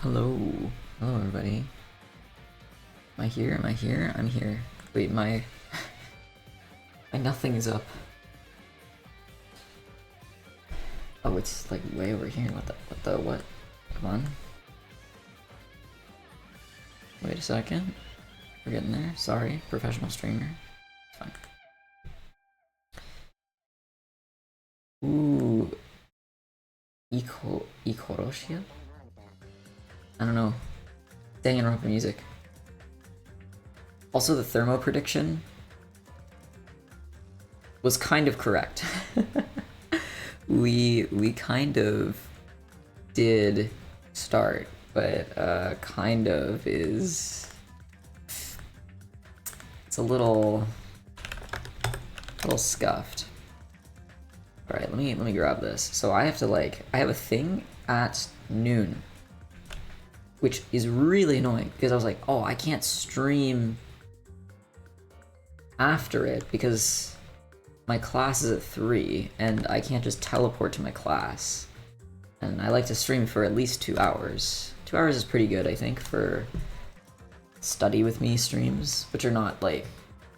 Hello. Hello, everybody. Am I here? Am I here? I'm here. Wait, my nothing is up. Oh, it's like way over here. What? Come on. Wait a second. We're getting there. Sorry, professional streamer. It's fine. Ooh. Ikoroshia? I don't know. Dang, interrupt music. Also, the thermo prediction was kind of correct. we kind of did start, but kind of is it's a little scuffed. All right, let me grab this. So I have to I have a thing at noon, which is really annoying because I was like, oh, I can't stream after it because my class is at 3 and I can't just teleport to my class. And I like to stream for at least 2 hours. 2 hours is pretty good, I think, for study with me streams, which are not I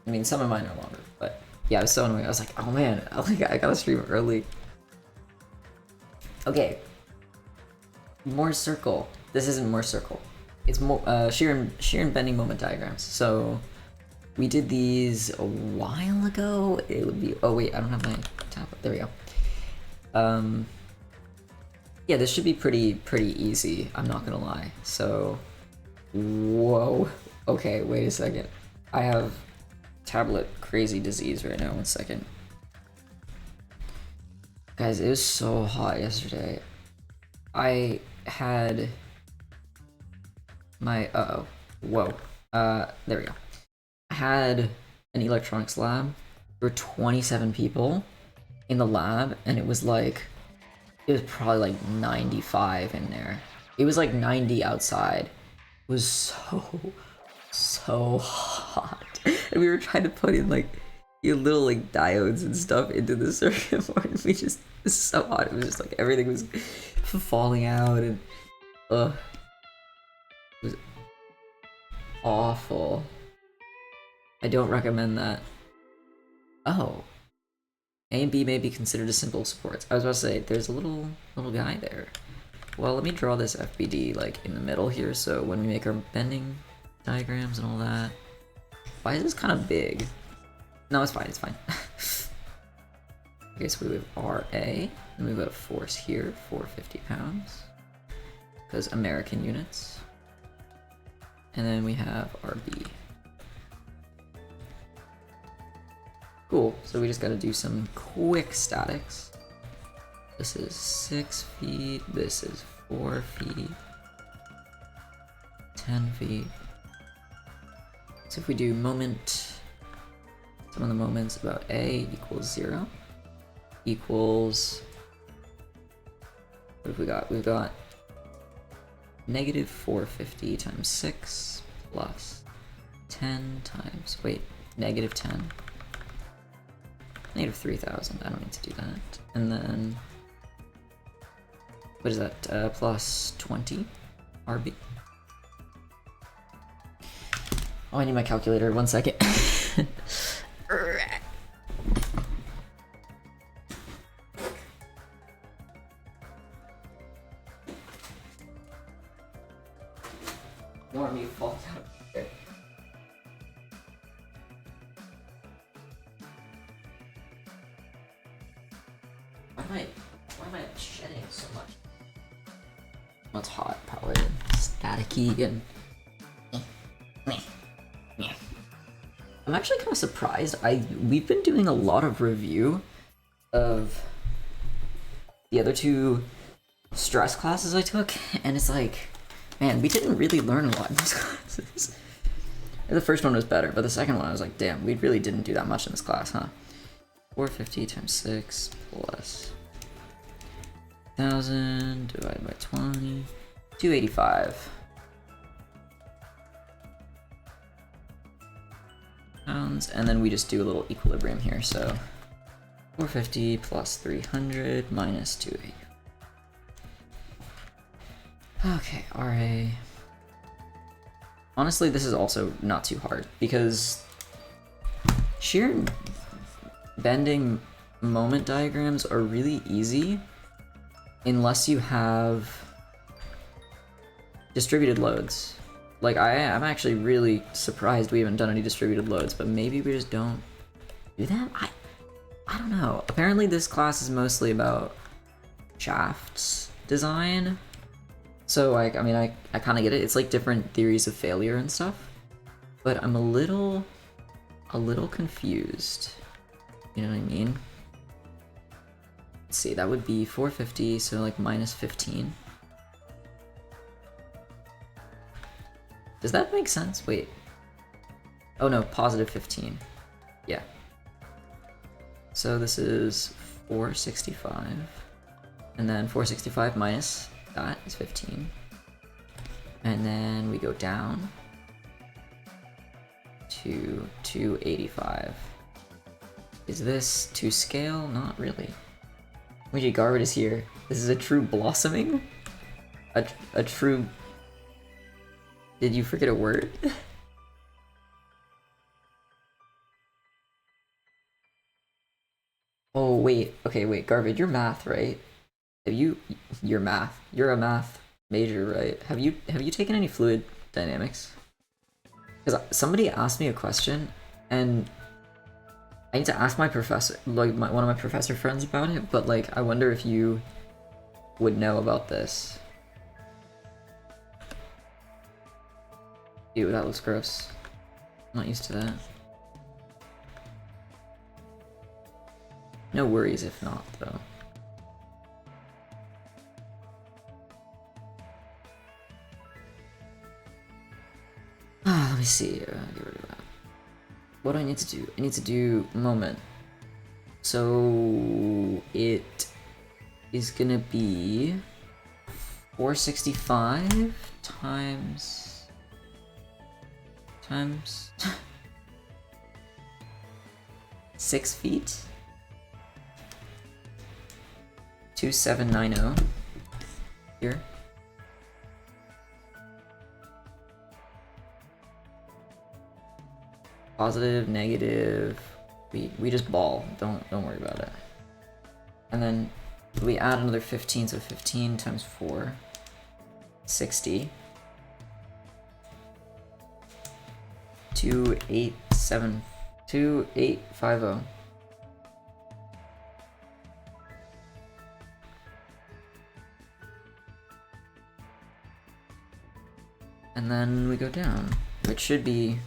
mean, some of mine are longer, but yeah, it was so annoying. I was like, oh man, I gotta stream early. Okay. Mohr circle. This isn't Mohr circle. It's more shear and bending moment diagrams. So we did these a while ago. It would be, oh wait, I don't have my tablet. There we go. Yeah, this should be pretty easy, I'm not gonna lie. So, whoa. Okay, wait a second. I have tablet crazy disease right now. 1 second. Guys, it was so hot yesterday. I had my, whoa. There we go. I had an electronics lab. There were 27 people in the lab, and it was probably 95 in there. It was 90 outside. It was so hot. And we were trying to put in little diodes and stuff into the circuit board, and it was so hot. It was just everything was falling out, and it was awful. I don't recommend that. Oh. A and B may be considered as simple supports. I was about to say, there's a little guy there. Well, let me draw this FBD in the middle here, so when we make our bending diagrams and all that. Why is this kind of big? No, it's fine, it's fine. Okay, so we have RA, and we've got a force here, 450 pounds, because American units. And then we have RB. Cool, so we just gotta do some quick statics. This is 6 feet, this is 4 feet, 10 feet. So if we do moment, some of the moments about A equals 0, equals, what have we got? We've got negative 450 times 6 plus 10 times, wait, negative 10. Negative 3,000, I don't need to do that. And then, what is that, plus 20 RB? Oh, I need my calculator, 1 second. More me falls out. Okay. Why am I shedding so much? Well, it's hot, probably staticky and. I'm actually kind of surprised. We've been doing a lot of review of the other 2 stress classes I took, and it's man, we didn't really learn a lot in these classes. The first one was better, but the second one I was like, damn, we really didn't do that much in this class, huh? 450 times 6 plus 1,000 divided by 20, 285 pounds, and then we just do a little equilibrium here, so 450 plus 300 minus 280. Okay, RA. Honestly, this is also not too hard because shear and bending moment diagrams are really easy unless you have distributed loads. Like, I'm actually really surprised we haven't done any distributed loads, but maybe we just don't do that? I don't know. Apparently this class is mostly about shafts design. So, I mean, I kind of get it. It's like different theories of failure and stuff. But I'm a little confused. You know what I mean? Let's see, that would be 450, so like minus 15. Does that make sense? Wait. Oh no, positive 15. Yeah. So this is 465. And then 465 minus that is 15. And then we go down to 285. Is this to scale? Not really. Ouija Garwood is here. This is a true blossoming? A true... Did you forget a word? Oh, wait. Okay, wait. Garwood, you're math, right? You're math. You're a math major, right? Have you taken any fluid dynamics? Because somebody asked me a question, and I need to ask my professor, like one of my professor friends about it, but like I wonder if you would know about this. Ew, that looks gross. I'm not used to that. No worries if not, though. Let me see. Get rid of that. What do I need to do? I need to do moment. So it is gonna be 465 times 6 feet. 2790 here. Positive, negative. We just ball. Don't worry about it. And then we add another 15, so 15 times 4, 60. 2850. And then we go down, which should be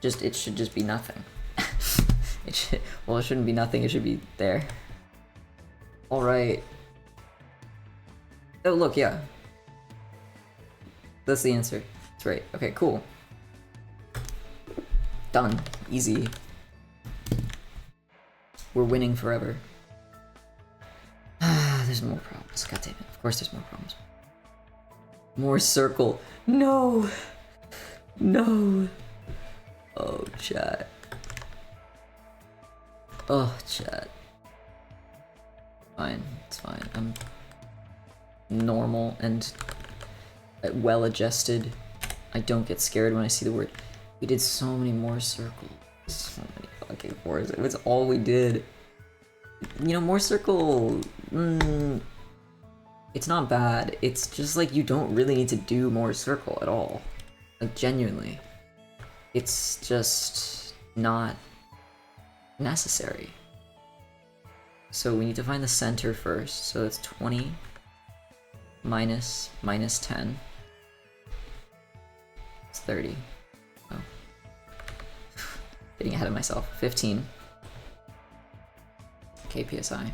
it should just be nothing. Well, it shouldn't be nothing, it should be there. Alright. Oh, look, yeah. That's the answer. That's right. Okay, cool. Done. Easy. We're winning forever. There's more problems. God damn it. Of course there's more problems. More circle. No! No! Oh, chat. Oh, chat. Fine. It's fine. I'm normal and well-adjusted. I don't get scared when I see the word. We did so many more circles. So many fucking fours. It was all we did. You know, more circle... it's not bad. It's just like you don't really need to do more circle at all. Like, genuinely. It's just not necessary. So we need to find the center first. So it's 20 minus 10. It's 30. Oh. Getting ahead of myself. 15. KPSI.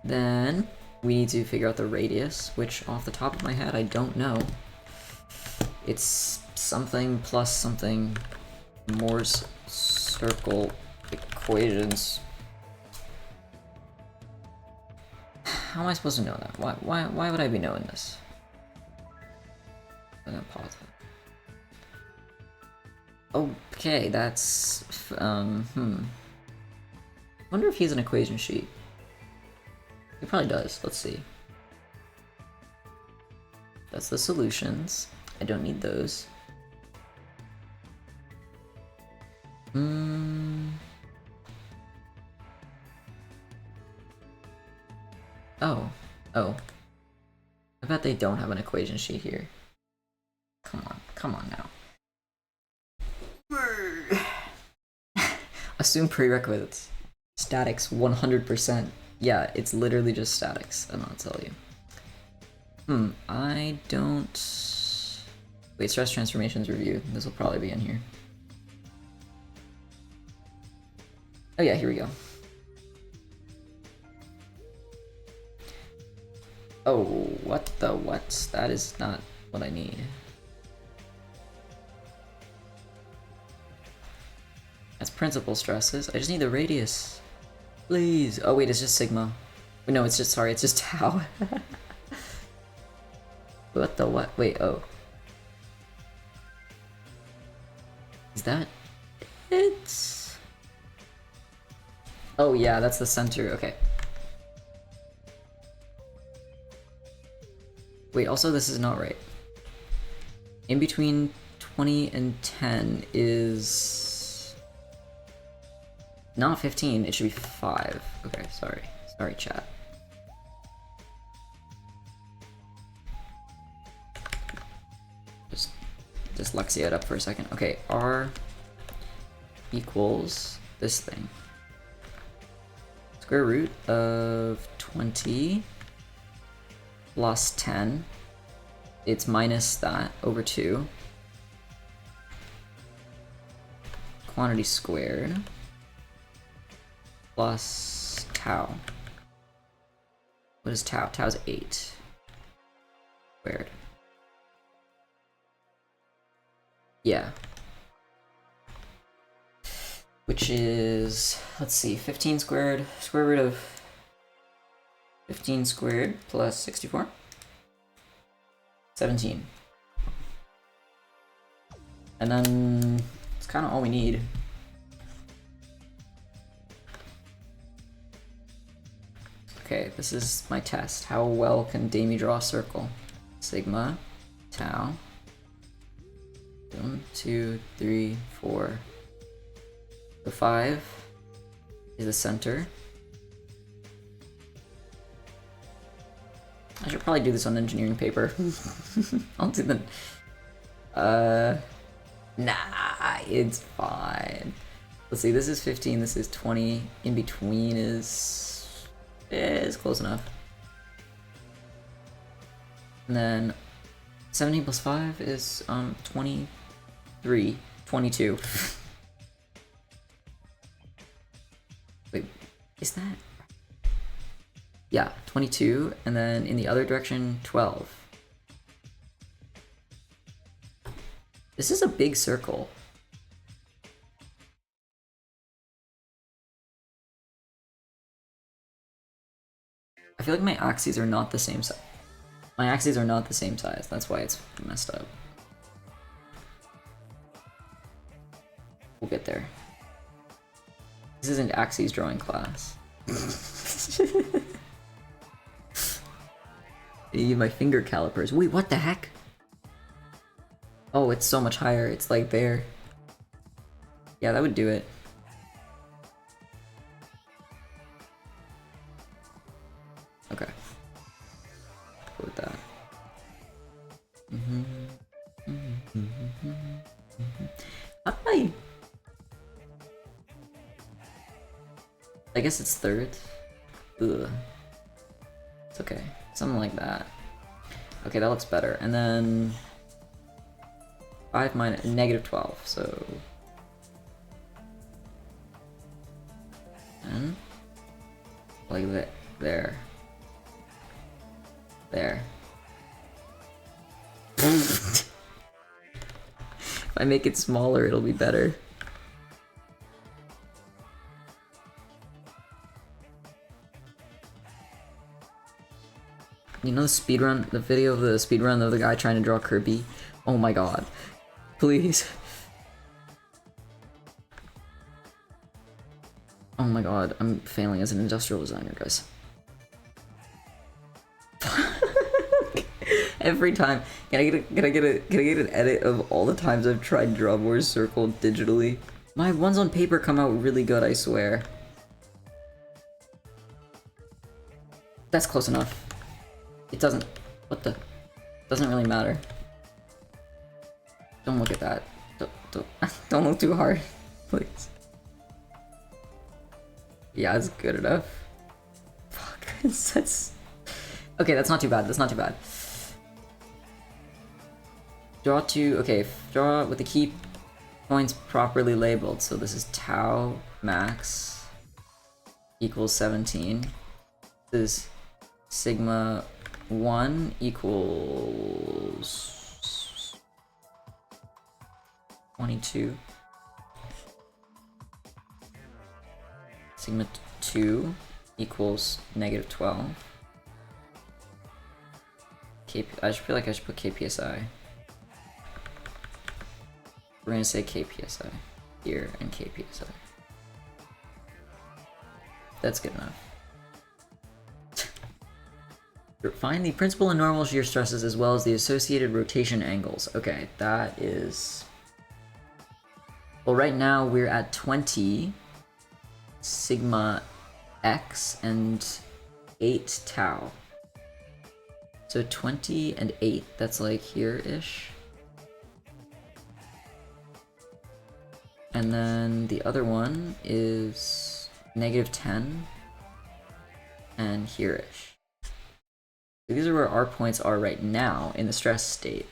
Then we need to figure out the radius, which off the top of my head I don't know. It's something plus something. Mohr's circle equations. How am I supposed to know that? Why would I be knowing this? I'm gonna pause it. Okay, that's wonder if he has an equation sheet. He probably does. Let's see. That's the solutions. I don't need those. Oh. Oh. I bet they don't have an equation sheet here. Come on now. Assume prerequisites. Statics 100%. Yeah, it's literally just statics, and I'll tell you. I don't... Wait, stress transformations review. This will probably be in here. Oh yeah, here we go. Oh, what the what? That is not what I need. That's principal stresses. I just need the radius. Please. Oh wait, it's just sigma. No, it's just, sorry, it's just tau. What the what? Wait, oh. Is that it? Oh yeah, that's the center, okay. Wait, also this is not right. In between 20 and 10 is... not 15, it should be 5. Okay, sorry. Sorry, chat. Just dyslexia it up for a second. Okay, R equals this thing. Square root of 20 plus 10. It's minus that over 2. Quantity squared plus tau. What is tau? Tau is 8 squared. Yeah. Which is, let's see, 15 squared, square root of 15 squared plus 64? 17. And then it's kind of all we need. Okay, this is my test. How well can Damie draw a circle? Sigma, tau. 1, 2, 3, 4. So 5 is the center. I should probably do this on engineering paper. I'll do the... Nah, it's fine. Let's see, this is 15, this is 20. In between is close enough. And then 17 plus 5 is 23, 22. Wait, is that? Yeah, 22, and then in the other direction, 12. This is a big circle. I feel like my axes are not the same size. My axes are not the same size, that's why it's messed up. We'll get there. This isn't axes drawing class. I need my finger calipers. Wait, what the heck? Oh, it's so much higher. It's like there. Yeah, that would do it. Okay. Go with that. Hi! I guess it's third. Ugh. It's okay. Something like that. Okay, that looks better. And then 5 minus -12, so 10. Like that. There. There. If I make it smaller, it'll be better. You know the speedrun, the video of the speedrun of the guy trying to draw Kirby? Oh my god. Please. Oh my god, I'm failing as an industrial designer, guys. Every time. Can I get an edit of all the times I've tried to draw Mohr's circle digitally? My ones on paper come out really good, I swear. That's close enough. It doesn't... What the... Doesn't really matter. Don't look at that. Don't look too hard, please. Yeah, it's good enough. Fuck, that's... Okay, that's not too bad, that's not too bad. Draw to... Okay, draw with the key points properly labeled. So this is tau max equals 17. This is sigma 1 equals 22. Sigma 2 equals negative 12. I just feel like I should put KPSI. We're gonna say KPSI here and KPSI. That's good enough. Find the principal and normal shear stresses as well as the associated rotation angles. Okay, that is... Well, right now we're at 20 sigma x and 8 tau. So 20 and 8, that's like here-ish. And then the other one is negative 10 and here-ish. These are where our points are right now in the stress state.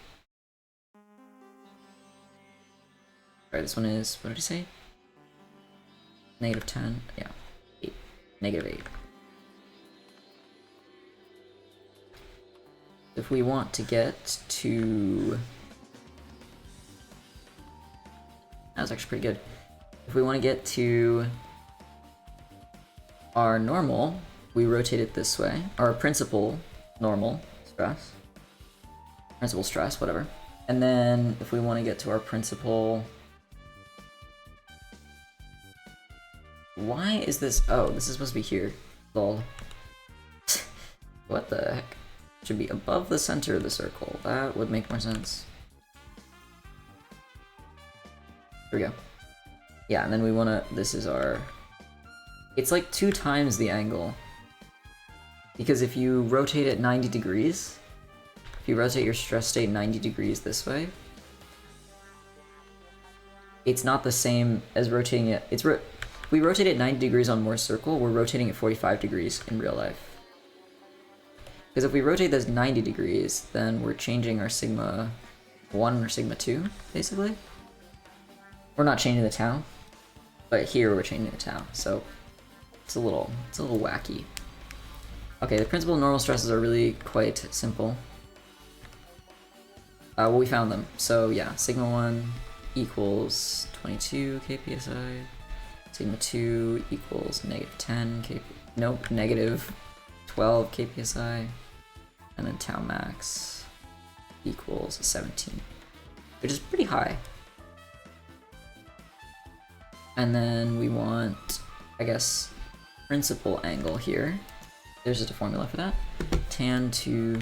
Alright, this one is, what did he say? Negative 10, yeah, 8, negative 8. If we want to get to... That was actually pretty good. If we want to get to our normal, we rotate it this way. Our principal normal stress. Principal stress, whatever. And then if we want to get to our principal... Why is this... Oh, this is supposed to be here. Lol. What the heck? It should be above the center of the circle. That would make more sense. Here we go. Yeah, and then we want to... This is our... It's like 2 times the angle. Because if you rotate it 90 degrees, if you rotate your stress state 90 degrees this way, it's not the same as rotating it. We rotate it 90 degrees on Mohr's circle, we're rotating it 45 degrees in real life. Because if we rotate this 90 degrees, then we're changing our sigma 1 or sigma 2, basically. We're not changing the tau, but here we're changing the tau, so it's a little wacky. Okay, the principal and normal stresses are really quite simple. Well, we found them. So yeah, sigma 1 equals 22 kpsi, sigma 2 equals negative 10 nope, negative 12 kpsi, and then tau max equals 17, which is pretty high. And then we want, I guess, principal angle here. There's just a formula for that. Tan 2,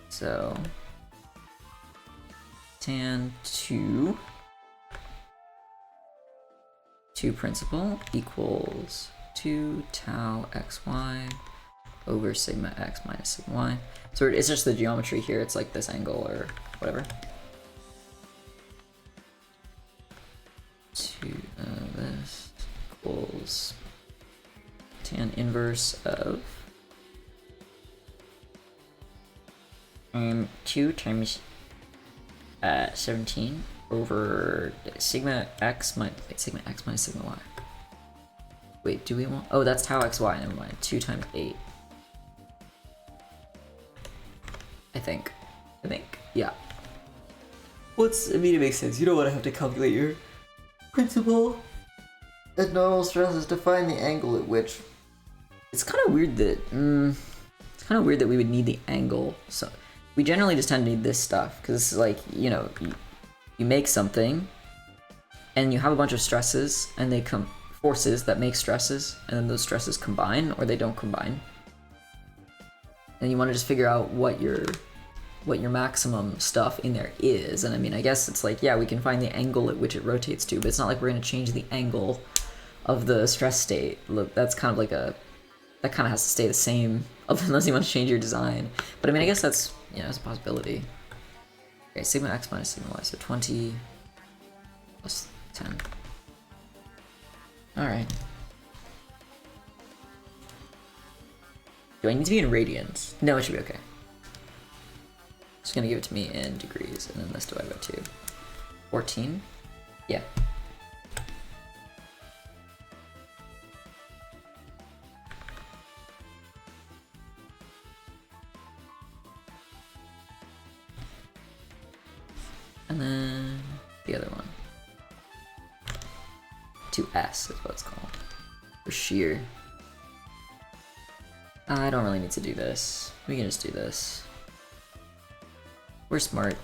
so tan 2 principal equals 2 tau xy over sigma x minus sigma y. So it's just the geometry here, it's like this angle or whatever. This equals tan inverse of 2 times 17 over sigma x minus sigma y. Wait, do we want... Oh, that's tau xy, never mind. 2 times 8. I think. Yeah. I mean, it makes sense. You don't want to have to calculate your principal and normal stresses to find the angle at which... It's kind of weird that we would need the angle. So we generally just tend to need this stuff because it's like, you know, you make something and you have a bunch of stresses and they come forces that make stresses, and then those stresses combine or they don't combine. And you want to just figure out what your what your maximum stuff in there is. And I mean, I guess it's like, yeah, we can find the angle at which it rotates to, but it's not like we're going to change the angle of the stress state. Look, that's kind of like that kind of has to stay the same unless you want to change your design. But I mean, I guess that's, it's a possibility. Okay, sigma x minus sigma y, so 20 plus 10. Alright. Do I need to be in radians? No, it should be okay. Just gonna give it to me in degrees, and then this divided by 2. 14? Yeah. And then the other one. 2S is what it's called. For shear. I don't really need to do this. We can just do this. We're smart.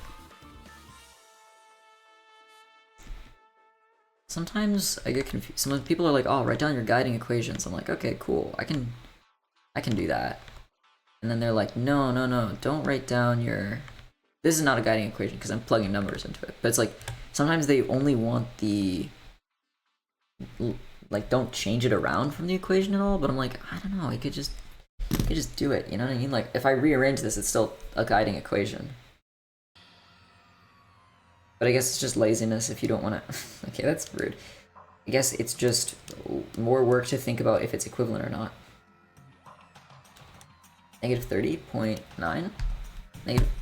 Sometimes I get confused. Some people are like, "Oh, write down your guiding equations." I'm like, "Okay, cool. I can do that." And then they're like, "No, no, no. Don't write down your." This is not a guiding equation because I'm plugging numbers into it. But it's like sometimes they only want the don't change it around from the equation at all. But I'm like, I don't know. You could just do it. You know what I mean? Like if I rearrange this, it's still a guiding equation. But I guess it's just laziness if you don't want to... Okay, that's rude. I guess it's just more work to think about if it's equivalent or not. Negative 30.9?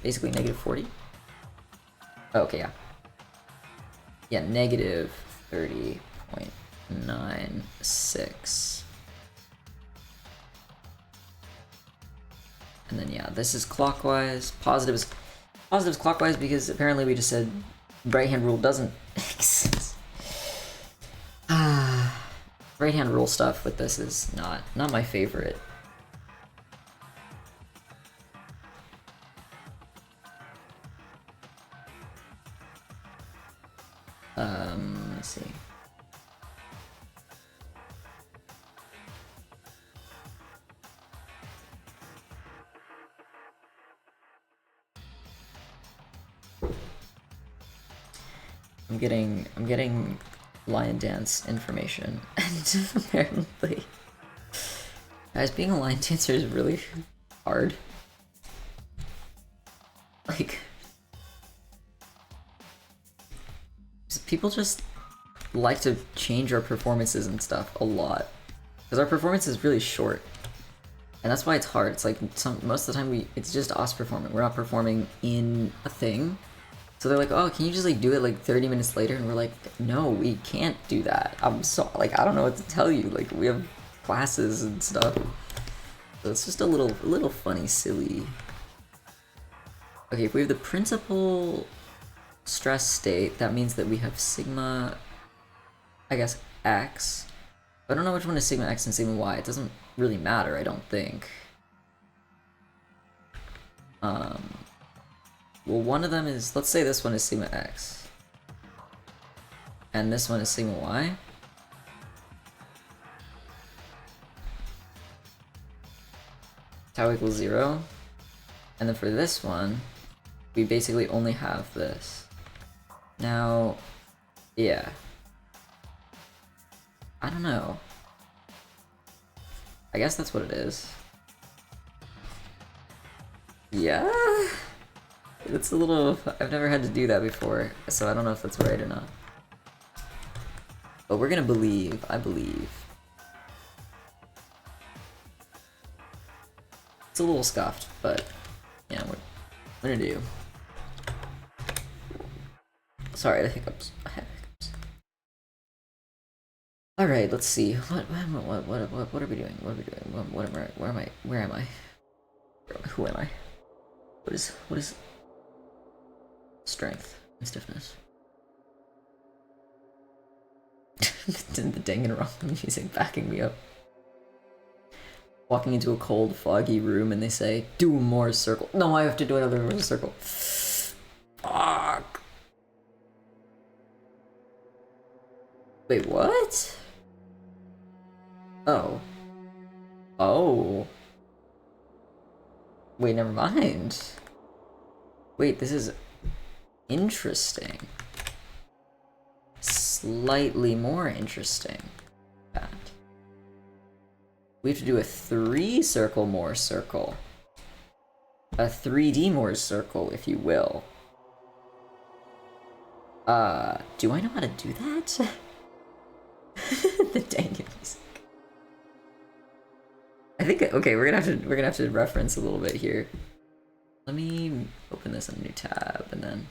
Basically negative 40? Oh, okay, yeah. Yeah, negative 30.96. And then, yeah, this is clockwise. Positives clockwise because apparently we just said right-hand rule doesn't exist. Right-hand rule stuff with this is not my favorite. Let's see. I'm getting lion dance information, and apparently, guys, being a lion dancer is really hard. Like, people just like to change our performances and stuff a lot, because our performance is really short, and that's why it's hard. It's like most of the time it's just us performing. We're not performing in a thing. So they're like, oh, can you just like do it like 30 minutes later? And we're like, no, we can't do that. I'm so like, I don't know what to tell you. Like we have classes and stuff. So it's just a little funny, silly. Okay, if we have the principal stress state, that means that we have sigma, I guess, x. I don't know which one is sigma x and sigma y. It doesn't really matter, I don't think. Well, one of them is, let's say this one is sigma x. And this one is sigma y. Tau equals 0. And then for this one, we basically only have this. Now, yeah. I don't know. I guess that's what it is. Yeah? It's a little... I've never had to do that before, so I don't know if that's right or not. But we're gonna believe. I believe. It's a little scuffed, but yeah, we're gonna do. Sorry, the hiccups. I have hiccups. All right, let's see. What are we doing? What are we doing? What am I? Where am I? Where am I? Who am I? What is strength and stiffness? The Danganronpa music backing me up. Walking into a cold, foggy room and they say, do a mohr circle. No, I have to do another mohr circle. Fuck. Wait, what? Oh. Oh. Wait, never mind. Wait, this is interesting. Slightly more interesting. That. We have to do a 3-circle mohr circle. A 3D mohr circle, if you will. Do I know how to do that? The dang music. I think, okay, we're gonna have to reference a little bit here. Let me open this in a new tab and then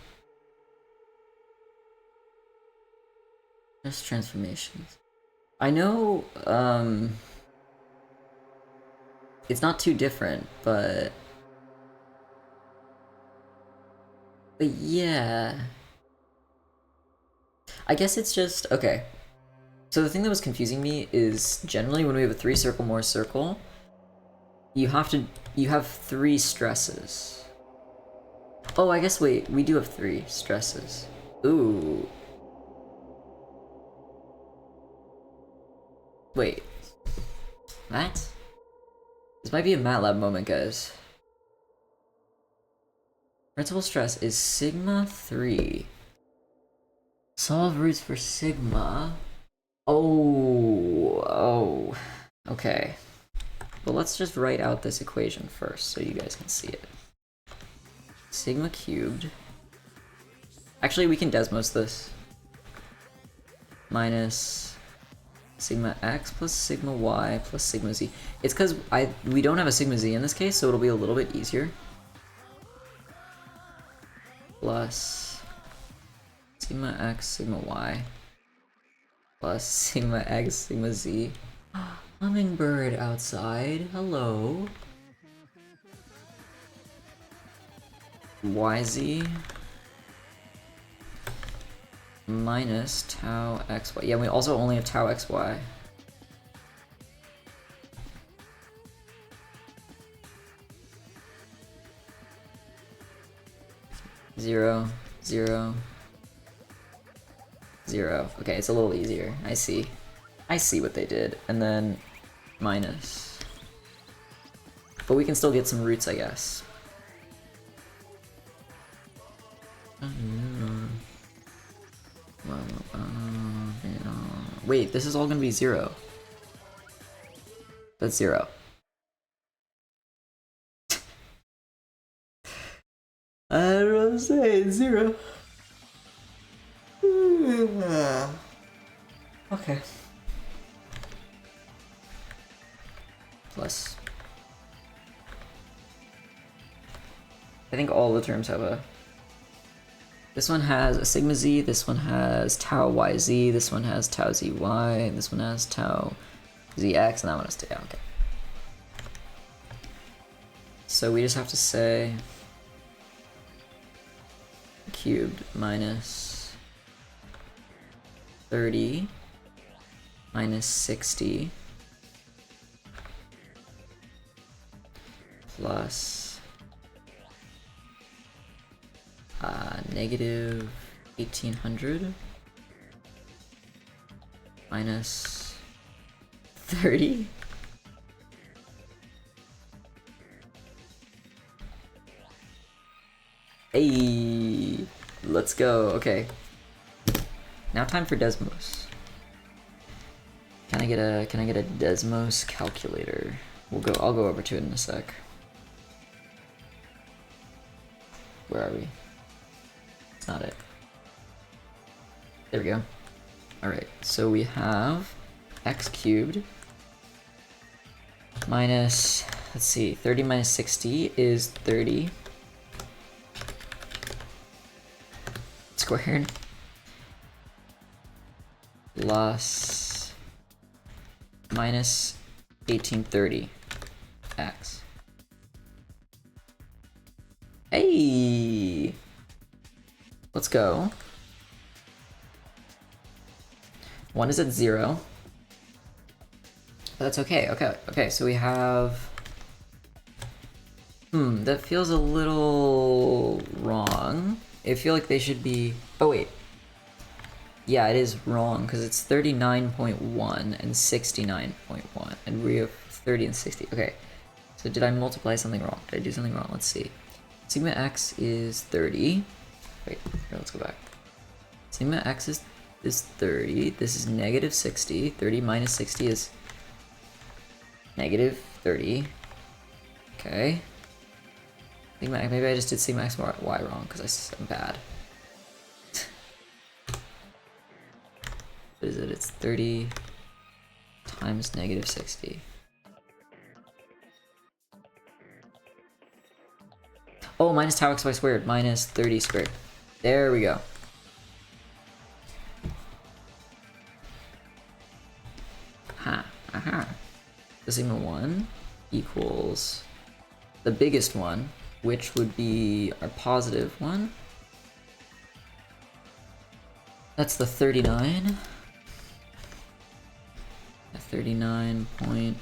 there's transformations. I know it's not too different, but yeah. I guess it's just okay. So the thing that was confusing me is generally when we have a 3-circle mohr circle, you have 3 stresses. Oh, I guess wait, we do have 3 stresses. Ooh. Wait. What? This might be a MATLAB moment, guys. Principal stress is sigma 3. Solve roots for sigma. Oh. Okay. Well, let's just write out this equation first so you guys can see it. Sigma cubed. Actually, we can Desmos this. Minus sigma x plus sigma y plus sigma z. It's because we don't have a sigma z in this case, so it'll be a little bit easier. Plus sigma x, sigma y, plus sigma x, sigma z. Hummingbird outside, hello. YZ minus tau xy. Yeah, we also only have tau xy. Zero, zero, zero. Okay, it's a little easier. I see what they did. And then minus. But we can still get some roots, I guess. Wait, this is all gonna be 0. That's 0. I don't know what to say, it's 0. Okay. Plus. I think all the terms have a... This one has a sigma z, this one has tau yz, this one has tau zy, this one has tau zx, and that one has tau. Okay. So we just have to say cubed minus 30 minus 60 plus negative 1800 minus 30 Hey, let's go. Okay, now time for Desmos. Can I get a Desmos calculator? I'll go over to it in a sec. Where are we? It's not it. There we go. Alright, so we have x cubed minus, let's see, 30 minus 60 is 30 squared plus minus 1830 x. Hey! Let's go. 1 is at 0. That's okay, okay, so we have... that feels a little wrong. I feel like they should be... Oh, wait. Yeah, it is wrong, because it's 39.1 and 69.1, and we have 30 and 60. Okay, so did I multiply something wrong? Did I do something wrong? Let's see. Sigma x is 30. Wait, here, let's go back. Sigma x is 30. This is negative 60. 30 minus 60 is negative 30. Okay. Sigma, maybe I just did sigma x y wrong because I'm bad. What is it? It's 30 times negative 60. Oh, minus tau xy squared, minus 30 squared. There we go. Ha, aha. The sigma 1 equals the biggest one, which would be our positive one. That's the 39. 39 point.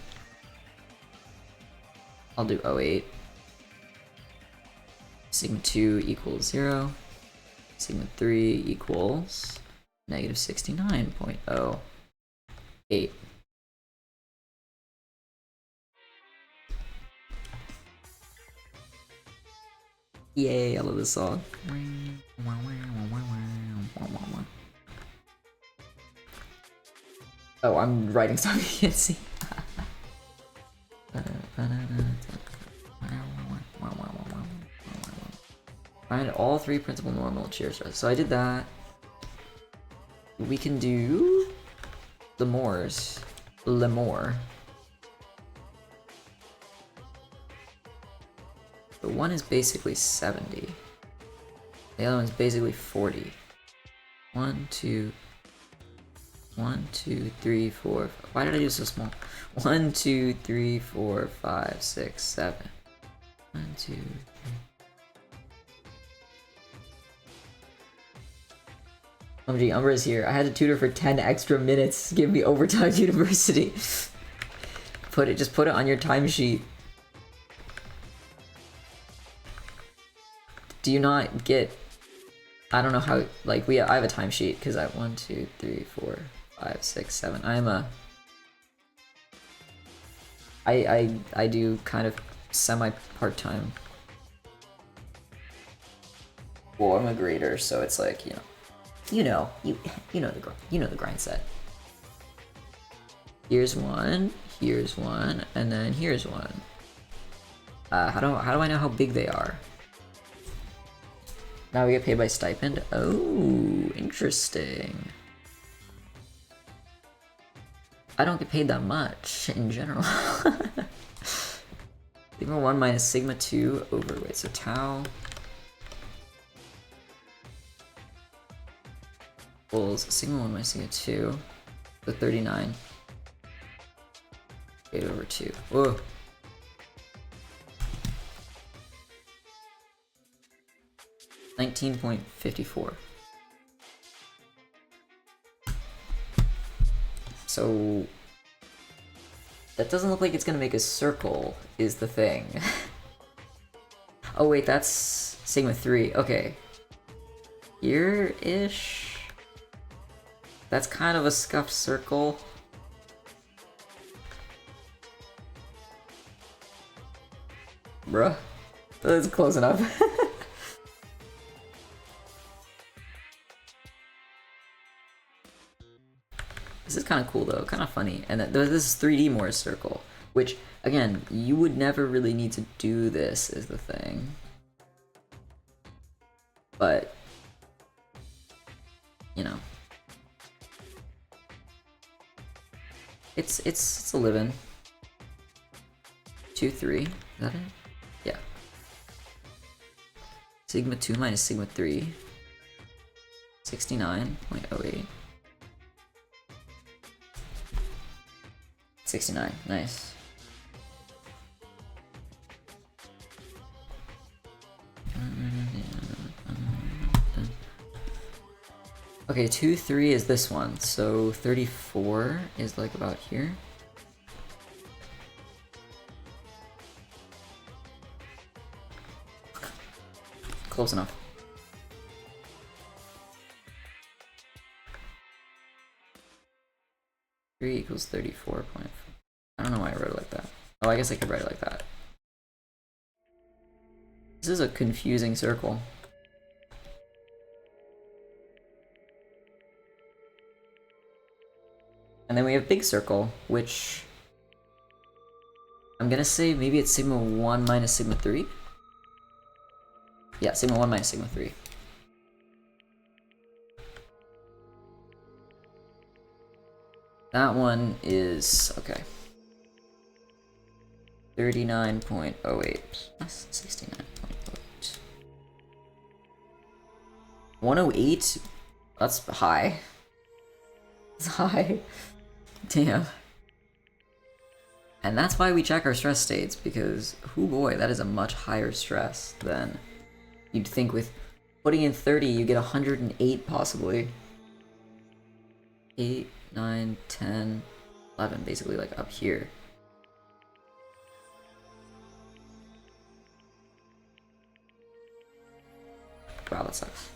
I'll do 08. Sigma 2 equals 0. Sigma 3 equals negative 69.08. Yay, I love this song. Oh, I'm writing stuff you can't see. Find all three principal normal cheers. So I did that. We can do the mohrs. Le mohr. The one is basically 70. The other one's basically 40. 1, 2, 3, 4. Why did I do so small? 1, 2, 3, 4, 5, 6, 7. 1, 2, 3. OMG, Umber is here. I had to tutor for 10 extra minutes. Give me overtime university. Just put it on your timesheet. Do you not get? I don't know how. Like I have a timesheet because I have 1, 2, 3, 4, 5, 6, 7. I do kind of semi part-time. Well, I'm a grader, so it's like you know the grind set. Here's one, and then here's one. How do I know how big they are? Now we get paid by stipend. Oh, interesting. I don't get paid that much in general. Sigma 1 minus sigma 2 over, wait, so tau equals sigma 1 minus sigma 2, so 39. 8 over 2. Whoa. $19.54. So that doesn't look like it's gonna make a circle, is the thing. Oh wait, that's sigma 3. Okay. Here-ish. That's kind of a scuffed circle. Bruh. That's close enough. This is kind of cool though, kind of funny. And this is 3D mohr circle, which again, you would never really need to do this, is the thing. But it's a living. 2, 3. Is that it? Yeah. Sigma 2 minus sigma 3. 69.08. 69, nice. Okay, 2, 3 is this one, so 34 is like about here. Close enough. Three equals 34 point. I don't know why I wrote it like that. Oh, I guess I could write it like that. This is a confusing circle. And then we have big circle, which I'm gonna say maybe it's sigma 1 minus sigma 3. Yeah, sigma 1 minus sigma 3. That one is, okay. 39.08 plus 69.08. 108? That's high. That's high. Damn. And that's why we check our stress states, because, oh boy, that is a much higher stress than you'd think. With putting in 30, you get 108 possibly. 8, 9, 10, 11, basically like up here. Wow, that sucks.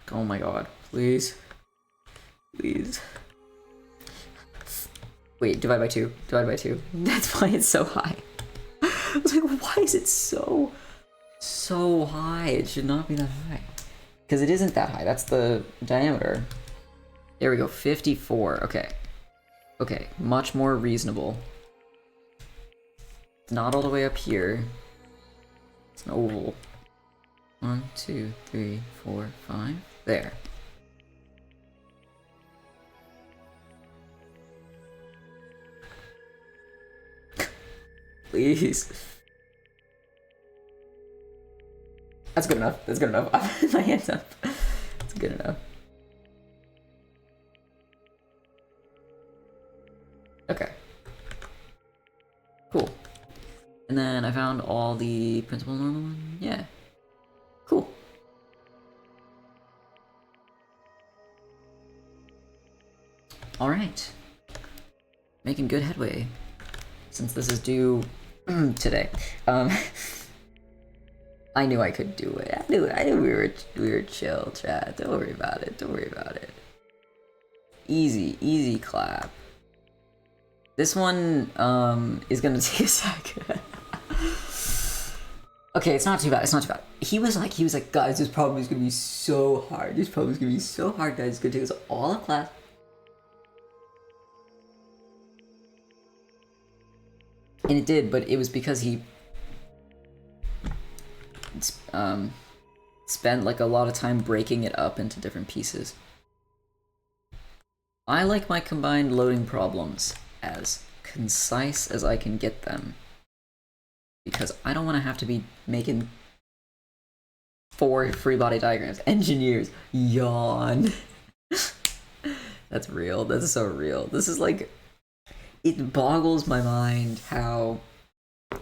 Oh my god, please. Please. Wait, divide by 2. Divide by 2. That's why it's so high. I was like, why is it so high? It should not be that high. Because it isn't that high. That's the diameter. There we go, 54. Okay. Okay, much more reasonable. It's not all the way up here. It's an oval. 1, 2, 3, 4, 5. There. Please. That's good enough. That's good enough. My hands up. That's good enough. Okay. Cool. And then I found all the principal normal one. Yeah. Cool. All right. Making good headway. Since this is due today. I knew I could do it. I knew we were chill, chat. Don't worry about it. Don't worry about it. Easy clap. This one is gonna take a sec. Okay, it's not too bad. It's not too bad. He was like, guys, this problem is gonna be so hard. This problem is gonna be so hard, guys. It's gonna take us all of class. And it did, but it was because he spent like a lot of time breaking it up into different pieces. I like my combined loading problems as concise as I can get them, because I don't want to have to be making 4 free body diagrams. Engineers, yawn. That's real. That's so real. This is like, it boggles my mind how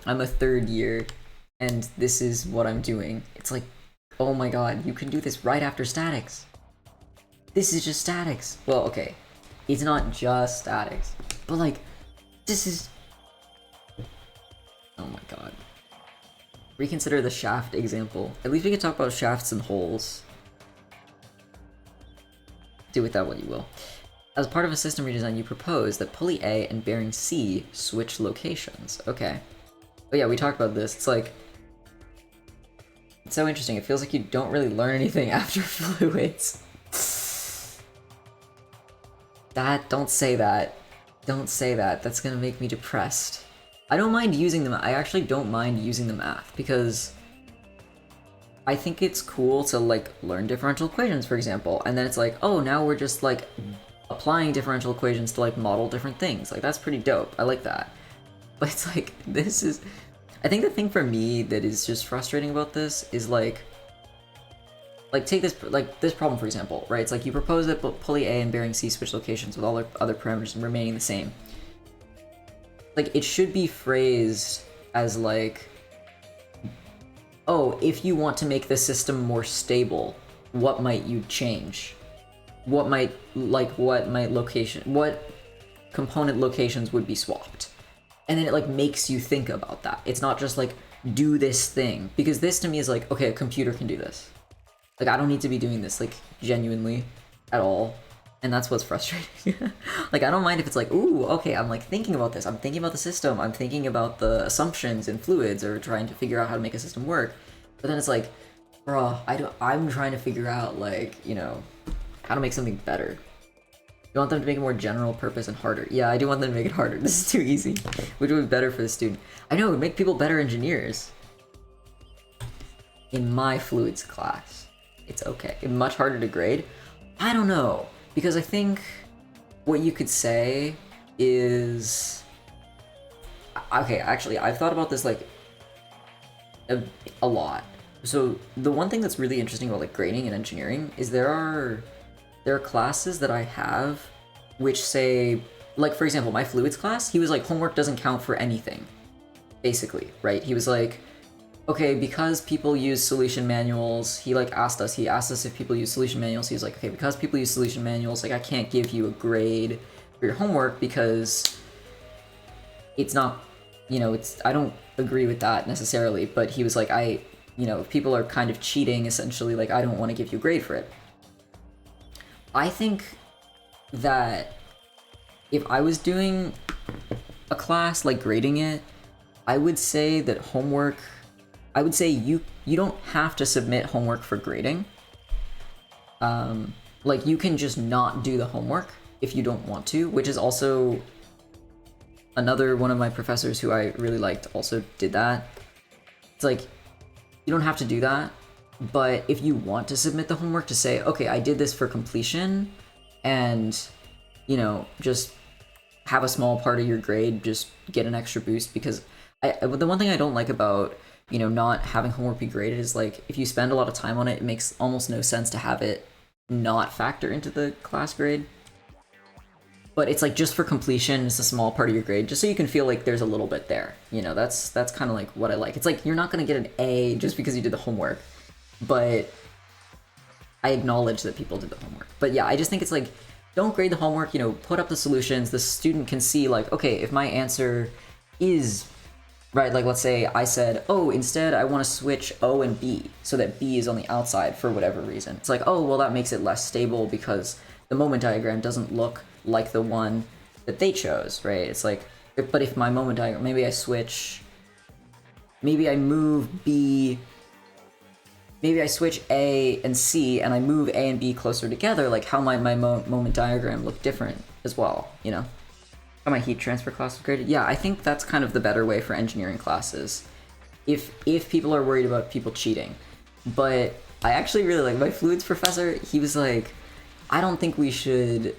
I'm a 3rd year and this is what I'm doing. It's like, oh my god, you can do this right after statics. This is just statics. Well, okay, it's not just statics, but like, this is, oh my god. Reconsider the shaft example. At least we can talk about shafts and holes. Do with that what you will. As part of a system redesign, you propose that pulley A and bearing C switch locations. Okay. But yeah, we talked about this. It's like, it's so interesting. It feels like you don't really learn anything after fluids. Don't say that. Don't say that. That's gonna make me depressed. I don't mind using them. I actually don't mind using the math, because I think it's cool to like learn differential equations, for example, and then it's like, oh, now we're just like applying differential equations to like model different things. Like, that's pretty dope. I like that. But it's like, this is, I think the thing for me that is just frustrating about this is like take this, like this problem, for example, right? It's like you propose that pulley A and bearing C switch locations with all their other parameters remaining the same. Like, it should be phrased as like, oh, if you want to make the system more stable, what might you change? What component locations would be swapped? And then it like makes you think about that. It's not just like, do this thing. Because this to me is like, okay, a computer can do this. Like, I don't need to be doing this like genuinely at all. And that's what's frustrating. Like, I don't mind if it's like, ooh, okay, I'm like thinking about this. I'm thinking about the system. I'm thinking about the assumptions in fluids or trying to figure out how to make a system work. But then it's like, bro, I'm trying to figure out, like, you know, how to make something better. You want them to make it more general purpose and harder. Yeah, I do want them to make it harder. This is too easy, which would be better for the student. I know, it would make people better engineers. In my fluids class, it's okay. It's much harder to grade. I don't know, because I think what you could say is... Okay, actually, I've thought about this, like, a lot. So the one thing that's really interesting about, like, grading and engineering is there are classes that I have which say, like, for example, my fluids class, he was like, homework doesn't count for anything, basically, right? He was like, okay, because people use solution manuals, he asked us if people use solution manuals. He was like, okay, because people use solution manuals, like, I can't give you a grade for your homework because it's not, you know, I don't agree with that necessarily, but he was like, you know, if people are kind of cheating, essentially, like, I don't want to give you a grade for it. I think that if I was doing a class, like, grading it, I would say that homework, I would say you don't have to submit homework for grading. Like, you can just not do the homework if you don't want to, which is also another one of my professors who I really liked also did that. It's like, you don't have to do that, but if you want to submit the homework to say, okay, I did this for completion, and, you know, just have a small part of your grade just get an extra boost, because the one thing I don't like about, you know, not having homework be graded is, like, if you spend a lot of time on it, it makes almost no sense to have it not factor into the class grade. But it's like, just for completion, it's a small part of your grade, just so you can feel like there's a little bit there. You know, that's kind of like what I like. It's like, you're not going to get an A just because you did the homework, but I acknowledge that people did the homework. But yeah, I just think it's like, don't grade the homework, you know, put up the solutions. The student can see, like, okay, if my answer is right, like, let's say I said, oh, instead I want to switch O and B so that B is on the outside for whatever reason. It's like, oh, well, that makes it less stable because the moment diagram doesn't look like the one that they chose, right? It's like, but if my moment diagram, maybe I move B, maybe I switch A and C and I move A and B closer together, like, how might my moment diagram look different as well, you know? How my heat transfer class was graded? Yeah, I think that's kind of the better way for engineering classes, if people are worried about people cheating. But I actually really like my fluids professor. He was like, I don't think we should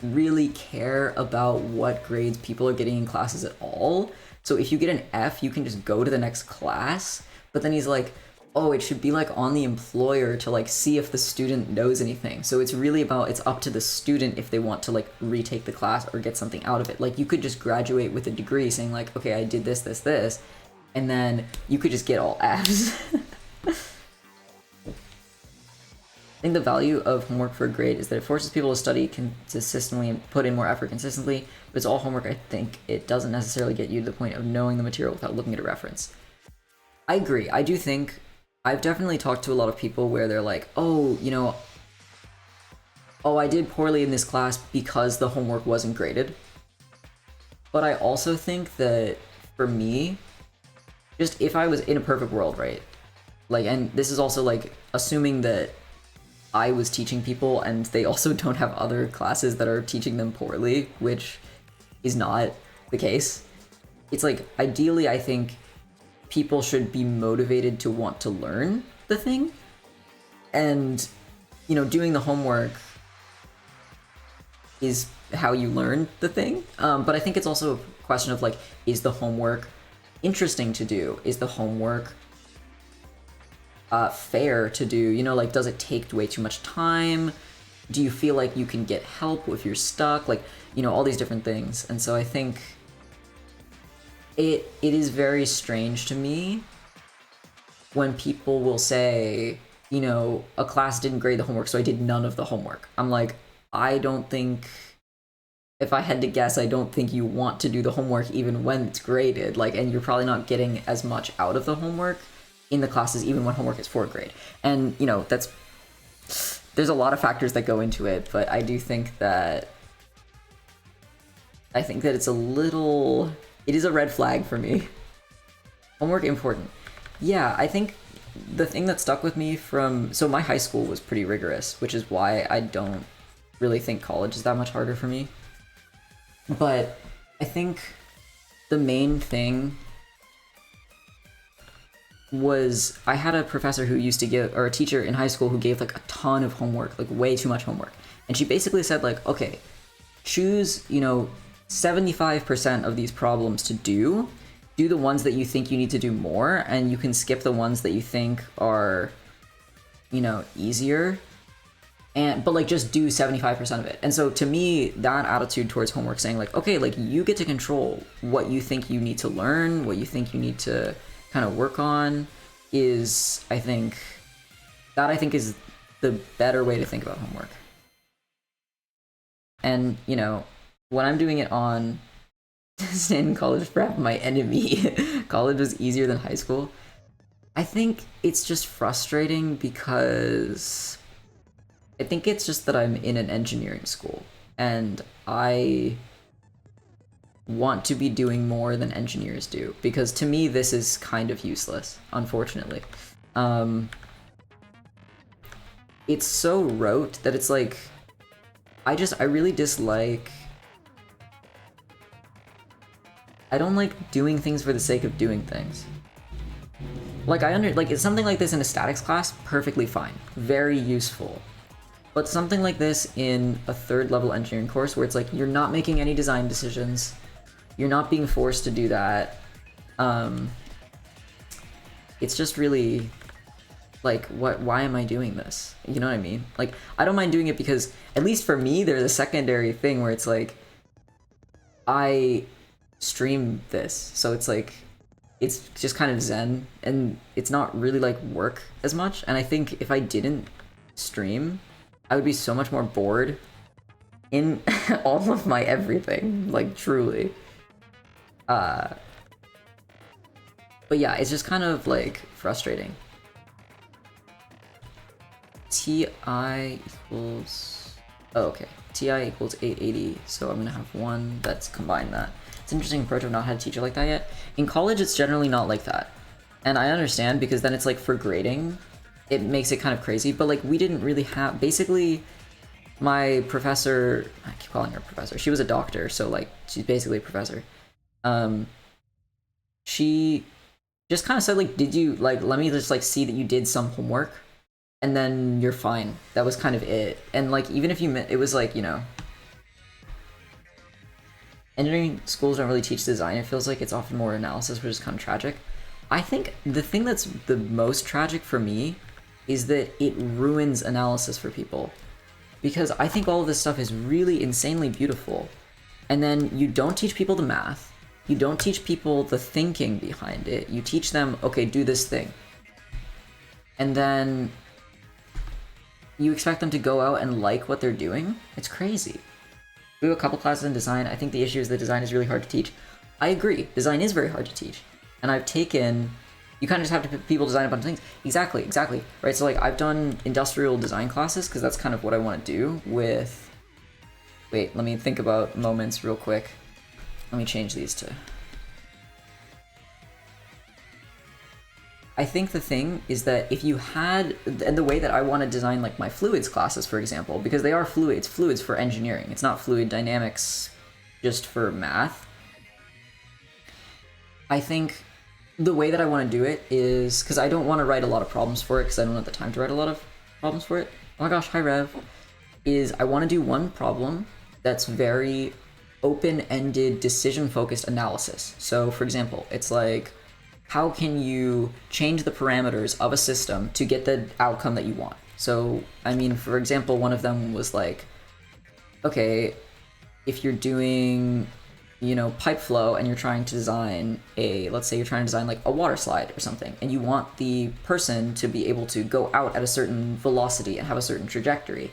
really care about what grades people are getting in classes at all. So if you get an F, you can just go to the next class. But then he's like, oh, it should be, like, on the employer to, like, see if the student knows anything. So it's really about, it's up to the student if they want to, like, retake the class or get something out of it. Like, you could just graduate with a degree saying, like, okay, I did this, this, this, and then you could just get all Fs. I think the value of homework for a grade is that it forces people to study consistently and put in more effort consistently, but it's all homework. I think it doesn't necessarily get you to the point of knowing the material without looking at a reference. I agree. I do think I've definitely talked to a lot of people where they're like, oh, you know, oh, I did poorly in this class because the homework wasn't graded. But I also think that for me, just if I was in a perfect world, right? Like, and this is also, like, assuming that I was teaching people and they also don't have other classes that are teaching them poorly, which is not the case. It's like, ideally, I think people should be motivated to want to learn the thing, and, you know, doing the homework is how you learn the thing. But I think it's also a question of, like, is the homework interesting to do? Is the homework fair to do? You know, like, does it take way too much time? Do you feel like you can get help if you're stuck? Like, you know, all these different things. And so I think it is very strange to me when people will say, you know, a class didn't grade the homework, so I did none of the homework. I'm like, I don't think, if I had to guess, I don't think you want to do the homework even when it's graded. Like, and you're probably not getting as much out of the homework in the classes even when homework is for a grade. And, you know, that's there's a lot of factors that go into it, but I do think that it's a little, it is a red flag for me. Homework important. Yeah, I think the thing that stuck with me from, so my high school was pretty rigorous, which is why I don't really think college is that much harder for me. But I think the main thing was I had a professor who used to give, or a teacher in high school who gave like a ton of homework, like way too much homework. And she basically said like, okay, choose, 75% of these problems to do the ones that you think you need to do more, and you can skip the ones that you think are, easier. But like just do 75% of it. And so to me, that attitude towards homework, saying like, okay, like you get to control what you think you need to learn, what you think you need to kind of work on, is I think is the better way to think about homework. And when I'm doing it on staying in college prep, my enemy, college was easier than high school. I think it's just frustrating because I think it's just that I'm in an engineering school and I want to be doing more than engineers do, because to me this is kind of useless, unfortunately. It's so rote that it's like I really dislike, I don't like doing things for the sake of doing things. Like it's something like this in a statics class, perfectly fine, very useful. But something like this in a third level engineering course where it's like you're not making any design decisions, you're not being forced to do that. It's just really like, why am I doing this? You know what I mean? Like, I don't mind doing it because, at least for me, there's a secondary thing where it's like, I stream this, so it's like, it's just kind of zen, and it's not really like work as much. And I think if I didn't stream, I would be so much more bored in all of my everything, like truly. But yeah, it's just kind of like frustrating. TI equals, oh, okay, TI equals 880, so I'm gonna have one that's combined that. It's an interesting approach. I've not had a teacher like that yet. In college, it's generally not like that. And I understand, because then it's like for grading, it makes it kind of crazy, but like we didn't really have, basically my professor, I keep calling her professor, she was a doctor, so like she's basically a professor. She just kind of said like, did you, like, let me just like see that you did some homework and then you're fine. That was kind of it. And like, even if you, it was like, engineering schools don't really teach design. It feels like it's often more analysis, which is kind of tragic. I think the thing that's the most tragic for me is that it ruins analysis for people, because I think all of this stuff is really insanely beautiful, and then you don't teach people the math, you don't teach people the thinking behind it, you teach them, okay, do this thing, and then you expect them to go out and like what they're doing. It's crazy. We have a couple classes in design. I think the issue is that design is really hard to teach. I agree, design is very hard to teach, and I've taken, you kind of just have to people design a bunch of things. Exactly, right? So like I've done industrial design classes because that's kind of what I want to do with, wait, let me think about moments real quick. Let me change these to, I think the thing is that if you had, and the way that I want to design like my fluids classes, for example, because they are fluids for engineering. It's not fluid dynamics just for math. I think the way that I want to do it is, because I don't want to write a lot of problems for it, because I don't have the time to write a lot of problems for it. Oh my gosh, hi Rev. Is I want to do one problem that's very open-ended, decision-focused analysis. So for example, it's like, how can you change the parameters of a system to get the outcome that you want? So, I mean, for example, one of them was like, okay, if you're doing, pipe flow and you're trying to design let's say you're trying to design like a water slide or something, and you want the person to be able to go out at a certain velocity and have a certain trajectory.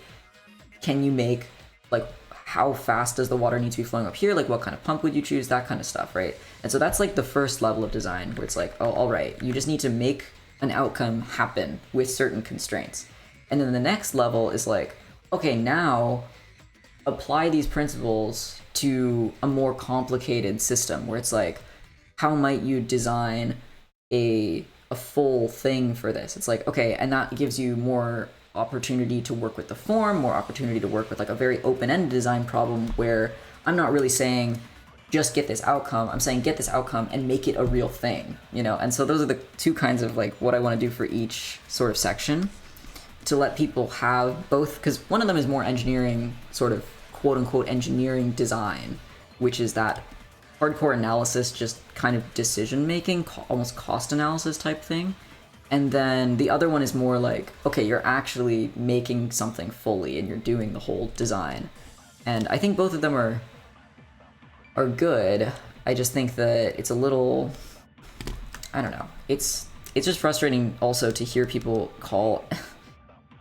Can you make, like, how fast does the water need to be flowing up here? Like, what kind of pump would you choose? That kind of stuff, right? And so that's like the first level of design, where it's like, oh, all right, you just need to make an outcome happen with certain constraints. And then the next level is like, okay, now apply these principles to a more complicated system where it's like, how might you design a full thing for this? It's like, okay, and that gives you more opportunity to work with the form, more opportunity to work with like a very open-ended design problem where I'm not really saying just get this outcome. I'm saying get this outcome and make it a real thing, you know? And so those are the two kinds of like what I want to do for each sort of section to let people have both, because one of them is more engineering, sort of quote unquote engineering design, which is that hardcore analysis, just kind of decision making, almost cost analysis type thing. And then the other one is more like, okay, you're actually making something fully and you're doing the whole design. And I think both of them are good. I just think that it's a little, I don't know. It's just frustrating also to hear people call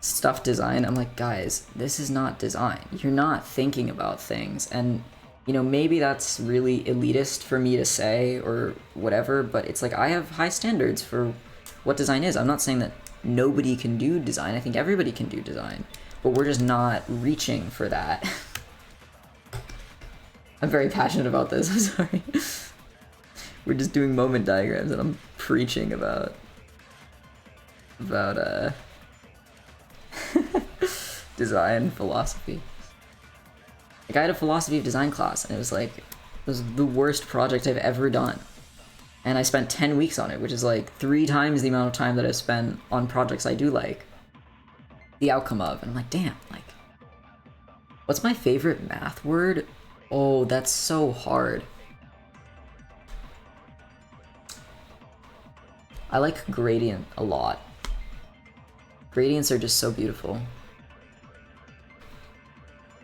stuff design. I'm like, guys, this is not design. You're not thinking about things. And you know, maybe that's really elitist for me to say or whatever, but it's like I have high standards for what design is. I'm not saying that nobody can do design. I think everybody can do design, but we're just not reaching for that. I'm very passionate about this, I'm sorry. We're just doing moment diagrams and I'm preaching about design philosophy. Like I had a philosophy of design class and it was the worst project I've ever done. And I spent 10 weeks on it, which is like 3 times the amount of time that I've spent on projects I do like the outcome of. And I'm like, damn, like, what's my favorite math word? Oh, that's so hard. I like gradient a lot. Gradients are just so beautiful.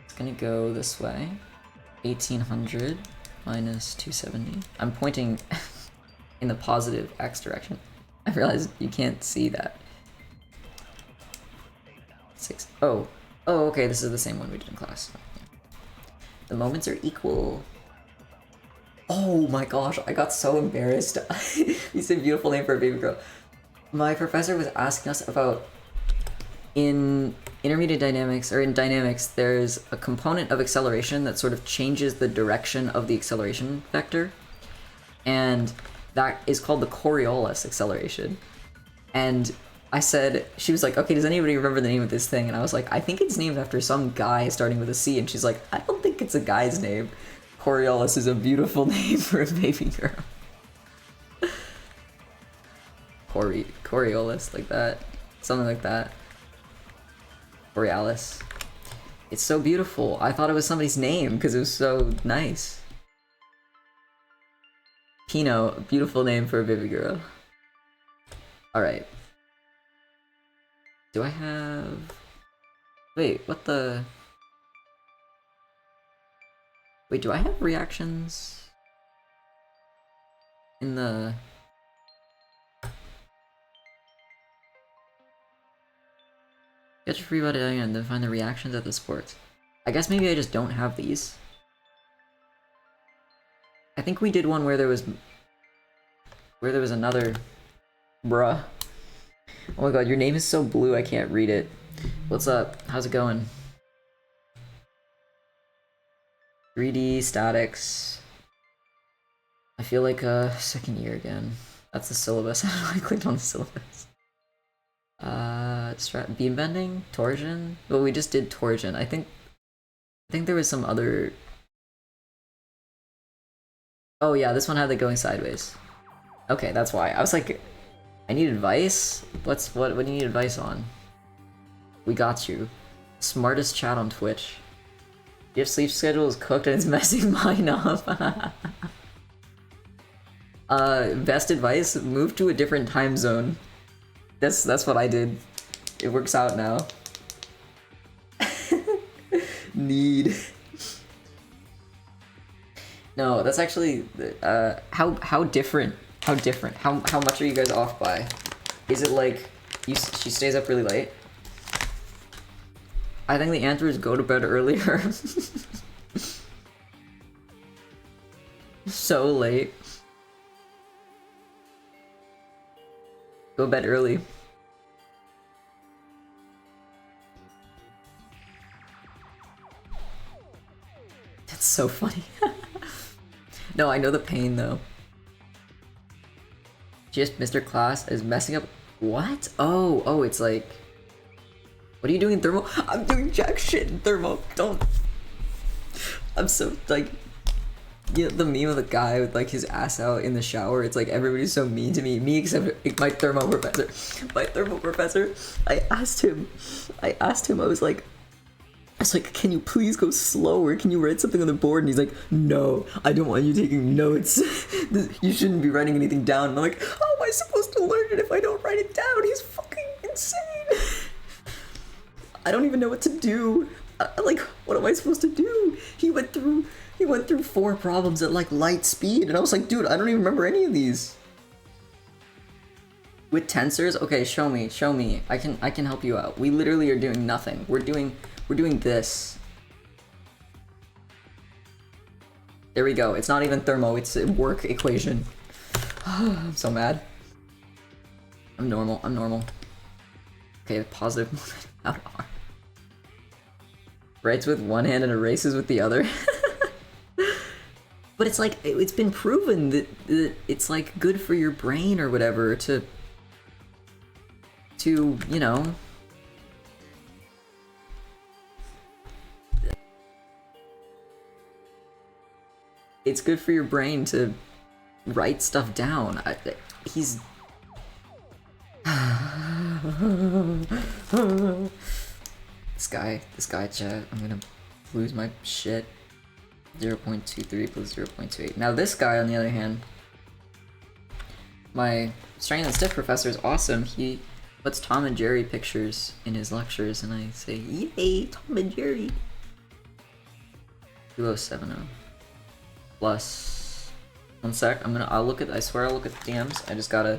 It's gonna go this way. 1800 minus 270. I'm pointing in the positive x direction. I realize you can't see that. 6. Oh, okay, this is the same one we did in class. The moments are equal. Oh my gosh, I got so embarrassed. You said beautiful name for a baby girl. My professor was asking us about, in intermediate dynamics, or in dynamics, there's a component of acceleration that sort of changes the direction of the acceleration vector. And that is called the Coriolis acceleration. And I said, she was like, okay, does anybody remember the name of this thing? And I was like, I think it's named after some guy starting with a C. And she's like, I don't think it's a guy's name. Coriolis is a beautiful name for a baby girl. Coriolis, like that. Something like that. Borealis. It's so beautiful. I thought it was somebody's name because it was so nice. Pino, beautiful name for a baby girl. Alright. Do I have... Wait, what the... Wait, do I have reactions in the... Get your free body diagram and then find the reactions at the sports. I guess maybe I just don't have these. I think we did one where there was another... Bruh. Oh my god, your name is so blue I can't read it. What's up? How's it going? 3D statics. I feel like second year again. That's the syllabus. I clicked on the syllabus. Beam bending, torsion. Well, we just did torsion. I think there was some other. Oh yeah, this one had it going sideways. Okay, that's why. I was like, I need advice. What do you need advice on? We got you. Smartest chat on Twitch. Your sleep schedule is cooked and it's messing mine up. Best advice: move to a different time zone. That's what I did. It works out now. Need. No, that's actually how different. How much are you guys off by? Is it like she stays up really late? I think the answer is go to bed earlier. So late. Go to bed early. so funny. No, I know the pain though. Just Mr. Class is messing up. What? Oh, it's like. What are you doing in thermo? I'm doing jack shit in thermo. Don't. I'm so like. Yeah, the meme of the guy with like his ass out in the shower. It's like everybody's so mean to me. Me except my thermo professor. My thermo professor. I asked him. I was like, can you please go slower? Can you write something on the board? And he's like, no, I don't want you taking notes. You shouldn't be writing anything down. And I'm like, how am I supposed to learn it if I don't write it down? He's fucking insane. I don't even know what to do. Like, what am I supposed to do? He went through 4 problems at like light speed, and I was like, dude, I don't even remember any of these. With tensors, okay, show me. I can help you out. We literally are doing nothing. We're doing this. There we go. It's not even thermo, it's a work equation. I'm so mad. I'm normal. Okay, positive moment out of R. Writes with one hand and erases with the other. But it's like, it's been proven that it's like good for your brain or whatever to you know. It's good for your brain to write stuff down. He's... This guy, chat, I'm gonna lose my shit. 0.23 plus 0.28. Now this guy, on the other hand, my strength and stiff professor is awesome. He puts Tom and Jerry pictures in his lectures, and I say, yay, Tom and Jerry. Kilo 70 plus. One sec. I swear I'll look at the DMs. I just gotta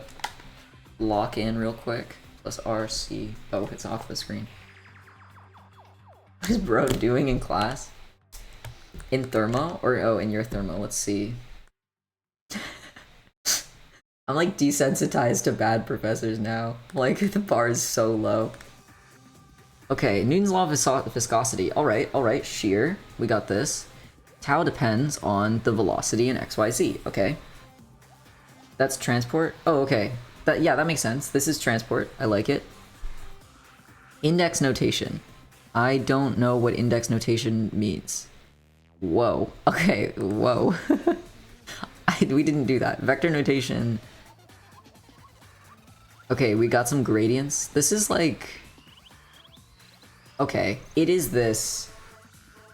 lock in real quick. Plus RC. Oh, it's off the screen. What is bro doing in class? In thermo? Or, oh, in your thermo. Let's see. I'm like desensitized to bad professors now. Like, the bar is so low. Okay, Newton's law of viscosity. Alright, shear. We got this. Tau depends on the velocity in XYZ. Okay. That's transport? Oh, okay. That makes sense. This is transport. I like it. Index notation. I don't know what index notation means. Whoa. Okay, whoa. We didn't do that. Vector notation. Okay, we got some gradients. This is like... Okay, it is this.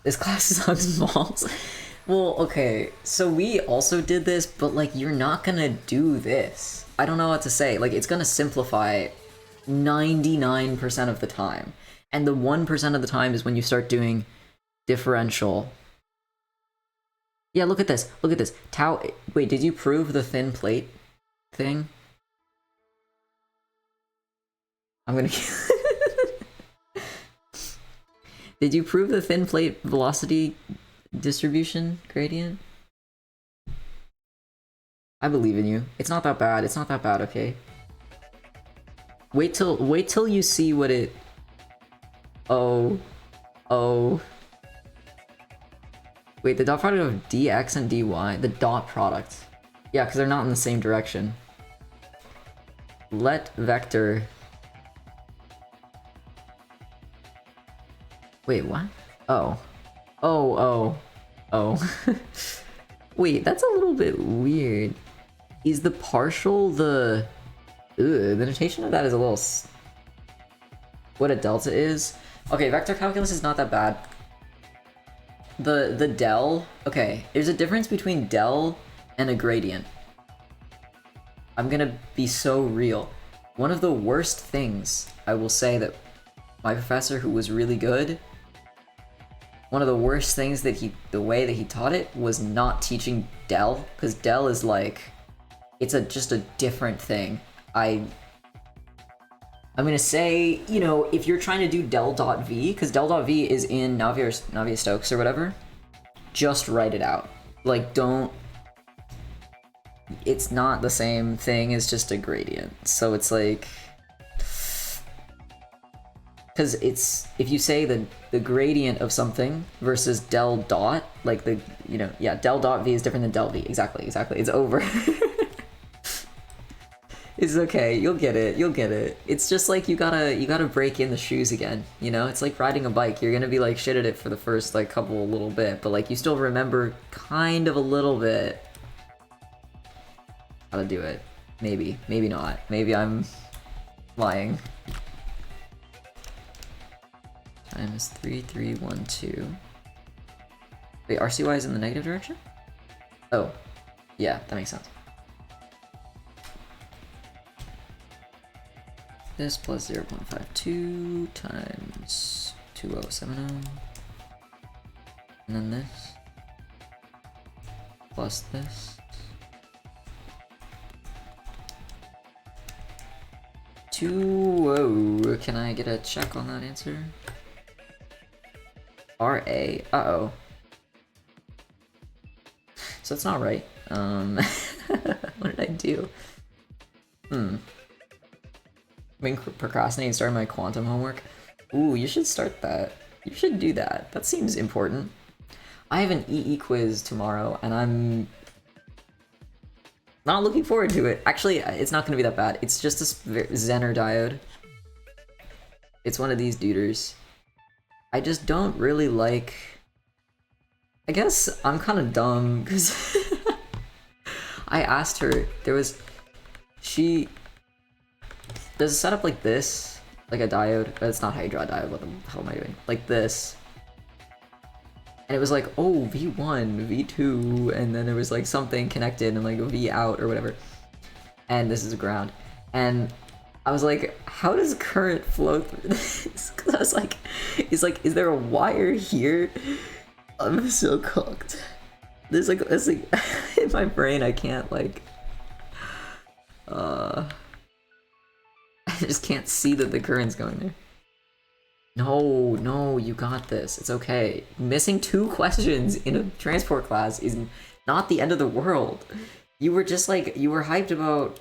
This class is on smalls. Well, okay, so we also did this, but like, you're not gonna do this. I don't know what to say. Like, it's gonna simplify 99% of the time. And the 1% of the time is when you start doing differential. Yeah, look at this. Look at this. Tau... Wait, did you prove the thin plate thing? I'm gonna... Did you prove the thin plate velocity distribution gradient? I believe in you. It's not that bad. It's not that bad, okay? Wait till you see what it... Oh. Wait, the dot product of dx and dy, the dot product. Yeah, because they're not in the same direction. Let vector... Wait, what? Oh. Wait, that's a little bit weird. Is the partial the... Ugh, the notation of that is a little... What a delta is? Okay, vector calculus is not that bad. The del... Okay, there's a difference between del and a gradient. I'm gonna be so real. One of the worst things I will say that my professor, who was really good, one of the worst things that the way that he taught it was not teaching del, because del is like, it's just a different thing. I'm gonna say, you know, if you're trying to do del.v, because del.v is in Navier-Stokes or whatever, just write it out. Like, don't... It's not the same thing as just a gradient. So it's like... Because it's, if you say the gradient of something versus del dot, like the, you know, yeah, del dot v is different than del v. Exactly, exactly. It's over. It's okay, you'll get it, you'll get it. It's just like you gotta break in the shoes again, you know? It's like riding a bike. You're gonna be like shit at it for the first like couple little bit, but like you still remember kind of a little bit how to do it. Maybe, maybe not. Maybe I'm lying. Times 3, 3, 1, 2. Wait, RCY is in the negative direction? Oh, yeah, that makes sense. This plus 0.52 times 2070. And then this. Plus this. 2. Can I get a check on that answer? RA. Uh-oh. So it's not right. What did I do? I've been procrastinating starting my quantum homework. Ooh, you should start that. You should do that. That seems important. I have an EE quiz tomorrow, and I'm not looking forward to it. Actually, it's not going to be that bad. It's just a Zener diode. It's one of these duders. I just don't really like... I guess I'm kind of dumb, because I asked her, there's a setup like this, like a diode, but it's not how you draw a diode, what the hell am I doing? Like this. And it was like, oh, V1, V2, and then there was like something connected and like a V out or whatever. And this is ground. And I was like, how does current flow through this? Because I was like, it's like, is there a wire here? I'm so cooked. There's like, it's like, in my brain, I can't like, I just can't see that the current's going there. No, no, you got this. It's okay. Missing 2 questions in a transport class is not the end of the world. You were just like, you were hyped about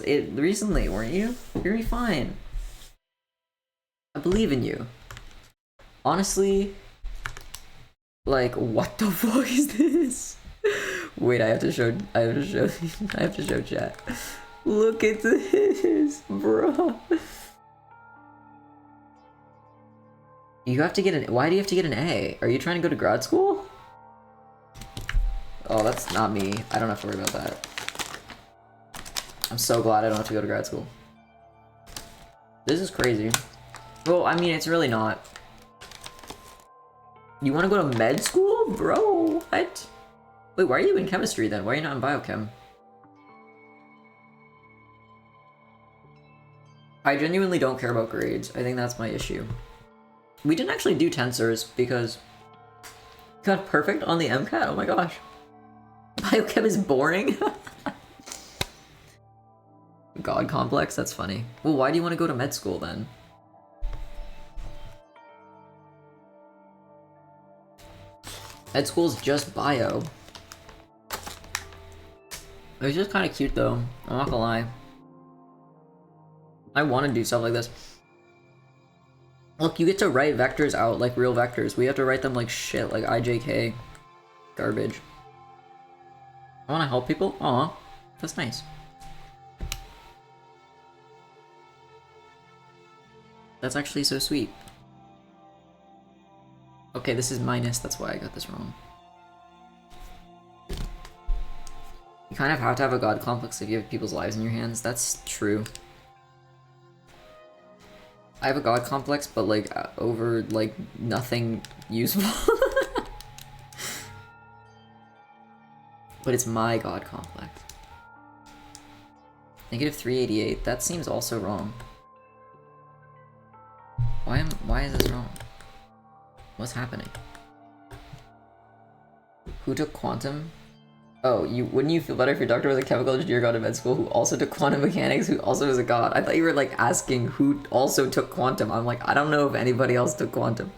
it recently, weren't you? You're gonna be fine. I believe in you. Honestly, like, what the fuck is this? Wait, I have to show chat. Look at this, bro. You have to get an, why do you have to get an A? Are you trying to go to grad school? Oh, that's not me. I don't have to worry about that. I'm so glad I don't have to go to grad school. This is crazy. Well, I mean, it's really not. You want to go to med school? Bro, what? Wait, why are you in chemistry then? Why are you not in biochem? I genuinely don't care about grades. I think that's my issue. We didn't actually do tensors because got perfect on the MCAT. Oh my gosh. Biochem is boring. God complex? That's funny. Well, why do you want to go to med school then? Med school's just bio. It's just kind of cute though. I'm not gonna lie. I want to do stuff like this. Look, you get to write vectors out like real vectors. We have to write them like shit, like IJK. Garbage. I want to help people? Aw, that's nice. That's actually so sweet. Okay, this is minus, that's why I got this wrong. You kind of have to have a god complex if you have people's lives in your hands. That's true. I have a god complex, but like over like nothing useful. But it's my god complex. Negative 388. That seems also wrong. Why is this wrong? What's happening? Who took quantum? Oh, wouldn't you feel better if your doctor was a chemical engineer gone to med school who also took quantum mechanics, who also is a god? I thought you were like asking who also took quantum. I'm like, I don't know if anybody else took quantum.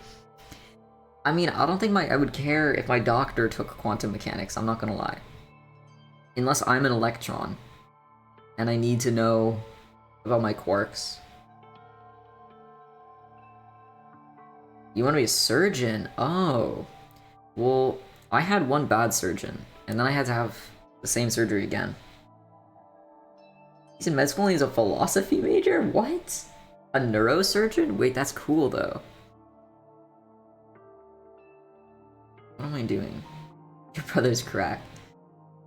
I mean, I don't think I would care if my doctor took quantum mechanics, I'm not gonna lie. Unless I'm an electron and I need to know about my quarks. You want to be a surgeon? Oh. Well, I had one bad surgeon, and then I had to have the same surgery again. He's in med school and he's a philosophy major? What? A neurosurgeon? Wait, that's cool though. What am I doing? Your brother's cracked.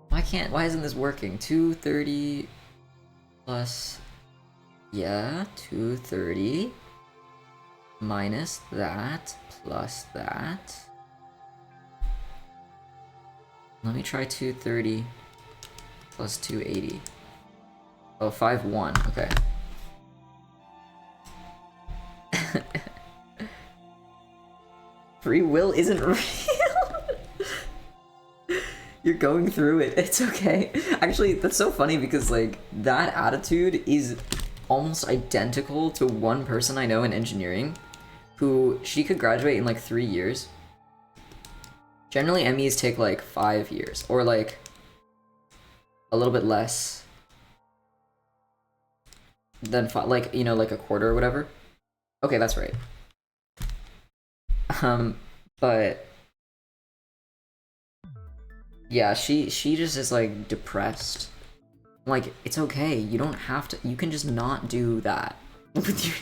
Why isn't this working? 230 plus, yeah, 230 minus that plus that. Let me try 230 plus 280. Oh, 5-1, okay. Free will isn't real. You're going through it. It's okay. Actually, that's so funny because like that attitude is almost identical to one person I know in engineering who she could graduate in like 3 years. Generally, MEs take like 5 years or like a little bit less than like, you know, like a quarter or whatever. Okay, that's right. But yeah, she just is like depressed. Like, it's okay. You don't have to. You can just not do that.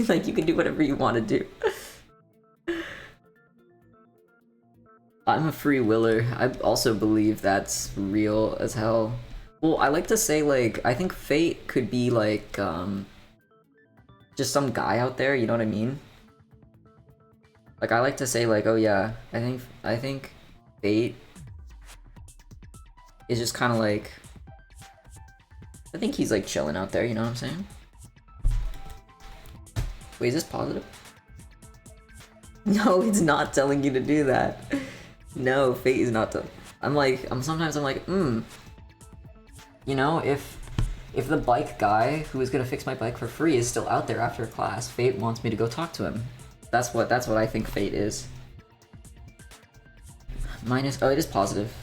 Like, you can do whatever you want to do. I'm a free willer. I also believe that's real as hell. Well, I like to say, like, I think fate could be like, just some guy out there, you know what I mean? Like, I like to say, like, oh yeah, I think fate is just kind of like, I think he's like chilling out there, you know what I'm saying? Wait, is this positive? No, it's not telling you to do that. No, fate is not sometimes I'm like, you know, if the bike guy who is gonna fix my bike for free is still out there after class, fate wants me to go talk to him. That's what I think fate is. Minus, oh, it is positive.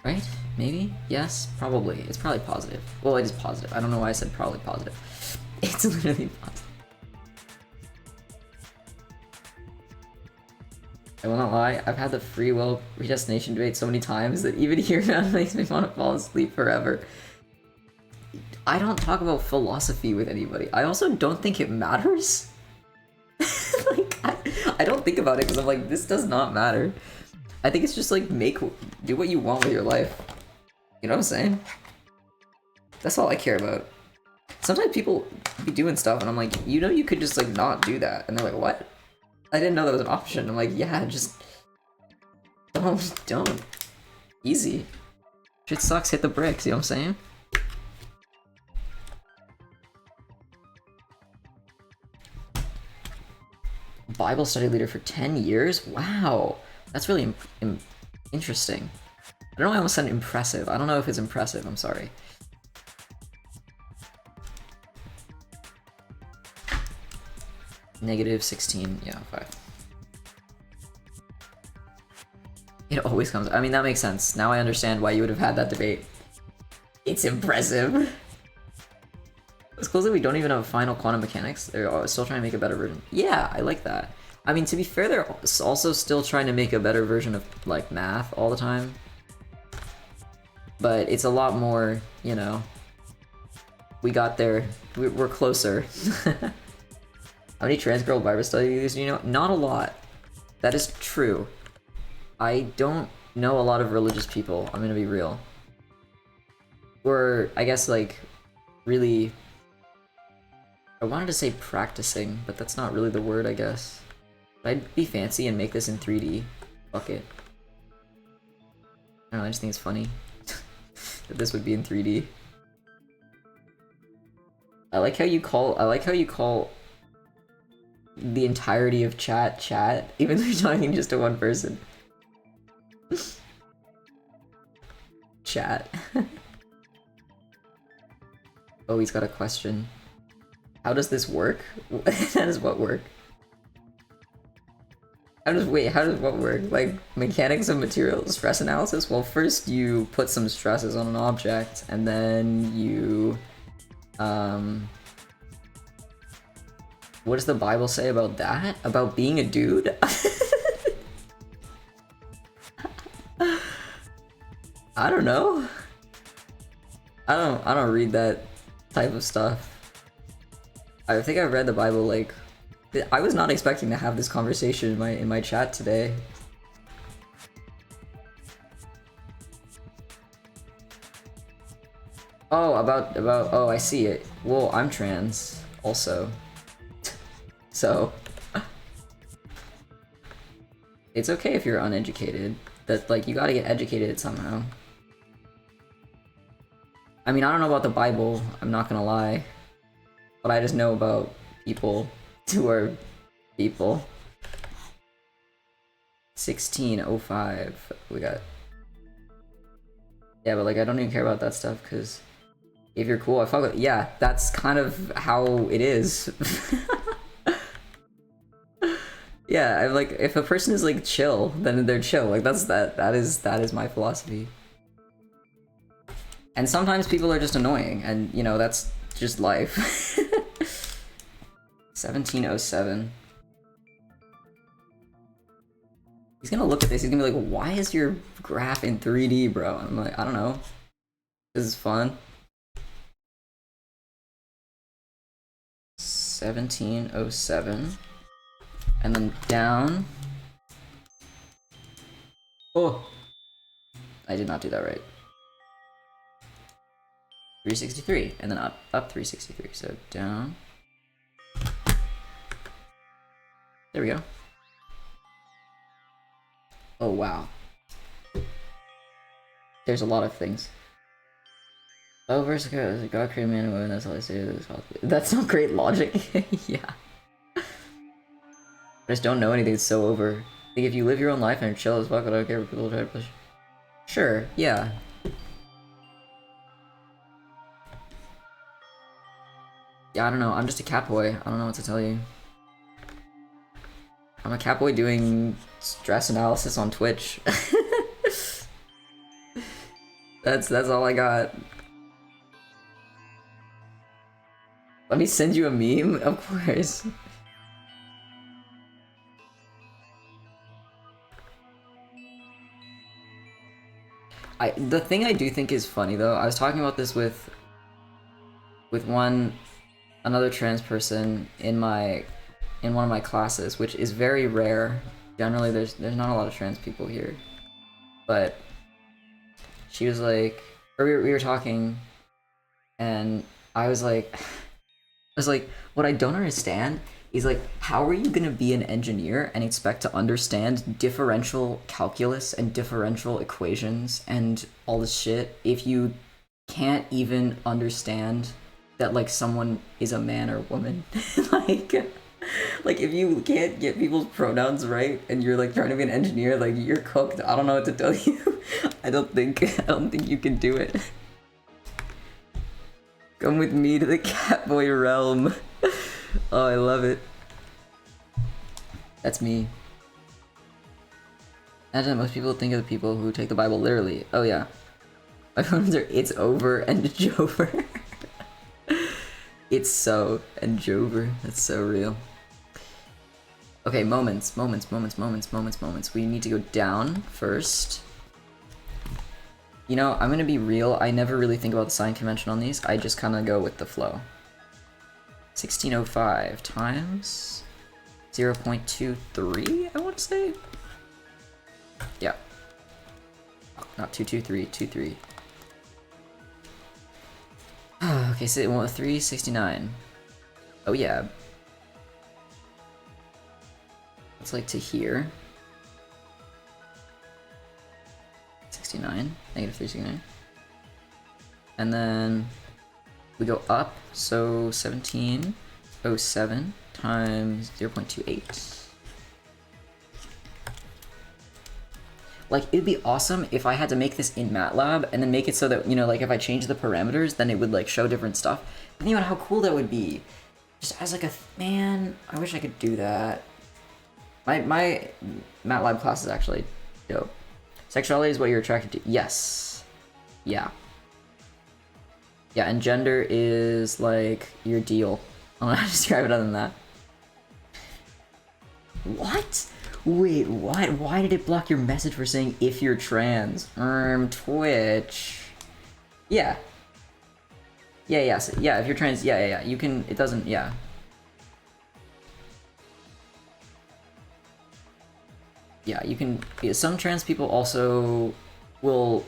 Right? Maybe? Yes? Probably. It's probably positive. Well, it is positive. I don't know why I said probably positive. It's literally positive. I will not lie, I've had the free will predestination debate so many times that even hearing that makes me want to fall asleep forever. I don't talk about philosophy with anybody. I also don't think it matters. Like, I don't think about it because I'm like, this does not matter. I think it's just like, do what you want with your life. You know what I'm saying? That's all I care about. Sometimes people be doing stuff and I'm like, you know, you could just like not do that. And they're like, what? I didn't know that was an option. I'm like, yeah, just don't. Easy. Shit sucks, hit the bricks, you know what I'm saying? Bible study leader for 10 years? Wow. That's really interesting. I don't know why I almost said impressive. I don't know if it's impressive, I'm sorry. Negative 16, yeah, 5. It always comes. I mean, that makes sense. Now I understand why you would have had that debate. It's impressive. It's close that we don't even have final quantum mechanics. They're still trying to make a better version. Yeah, I like that. I mean, to be fair, they're also still trying to make a better version of, like, math all the time. But it's a lot more, you know... We got there. We're closer. How many trans girl Bible study leaders do you know? Not a lot. That is true. I don't know a lot of religious people, I'm gonna be real. Or, I guess, like, really... I wanted to say practicing, but that's not really the word, I guess. I'd be fancy and make this in 3D. Fuck it. I don't know, I just think it's funny that this would be in 3D. I like how you call the entirety of chat, even though you're talking just to one person. Chat. Oh, he's got a question. How does this work? How does what work? How does what work? Like, mechanics of material stress analysis? Well, first you put some stresses on an object, and then you, What does the Bible say about that? About being a dude? I don't know. I don't read that type of stuff. I think I've read the Bible like I was not expecting to have this conversation in my chat today. Oh, about oh, I see it. Well, I'm trans also. So it's okay if you're uneducated. That like you gotta get educated somehow. I mean, I don't know about the Bible, I'm not gonna lie. But I just know about people who are people. 1605. We got. Yeah, but like I don't even care about that stuff because if you're cool, I fuck with. Yeah, that's kind of how it is. Yeah, I'm like if a person is like chill, then they're chill. Like that is my philosophy. And sometimes people are just annoying, and you know that's just life. 1707. He's gonna look at this, he's gonna be like, why is your graph in 3D, bro? I'm like, I don't know. This is fun. 1707. And then down. Oh! I did not do that right. 363, and then up 363, so down. There we go. Oh wow. There's a lot of things. Oh, versus God created man and woman, that's all I say. That's not great logic. Yeah. I just don't know anything, it's so over. I think if you live your own life and you're chill as fuck, I don't care what people try to push. Sure, yeah. Yeah, I don't know, I'm just a cat boy. I don't know what to tell you. I'm a cat boy doing stress analysis on Twitch. That's all I got. Let me send you a meme, of course. The thing I do think is funny though, I was talking about this with another trans person in one of my classes, which is very rare. Generally there's not a lot of trans people here. But she was like, or we were talking, and I was like, what I don't understand is like, how are you gonna be an engineer and expect to understand differential calculus and differential equations and all this shit if you can't even understand that like someone is a man or woman? like if you can't get people's pronouns right and you're like trying to be an engineer, like you're cooked. I don't know what to tell you. I don't think you can do it. Come with me to the catboy realm. Oh, I love it. That's me. Imagine that most people think of the people who take the Bible literally. Oh yeah. My phones are it's over and Jover. It's so and Jover. That's so real. Okay, moments. We need to go down first. You know, I'm gonna be real, I never really think about the sign convention on these, I just kinda go with the flow. 1605 times 0.23, I wanna say? Yeah. Not 223, 23. Okay, so 369. Oh yeah. It's like to here. 69, negative 369. And then we go up, so 1707 times 0.28. Like, it'd be awesome if I had to make this in MATLAB and then make it so that, you know, like if I change the parameters, then it would like show different stuff. Think about how cool that would be. Just as like a, man, I wish I could do that. My MATLAB class is actually dope. Sexuality is what you're attracted to. Yes. Yeah. Yeah, and gender is like your deal. I don't know how to describe it other than that. What? Wait, what? Why did it block your message for saying if you're trans? Twitch. Yeah. Yeah, yeah, so, yeah, if you're trans, yeah, you can, it doesn't, yeah. Yeah, you can, some trans people also will,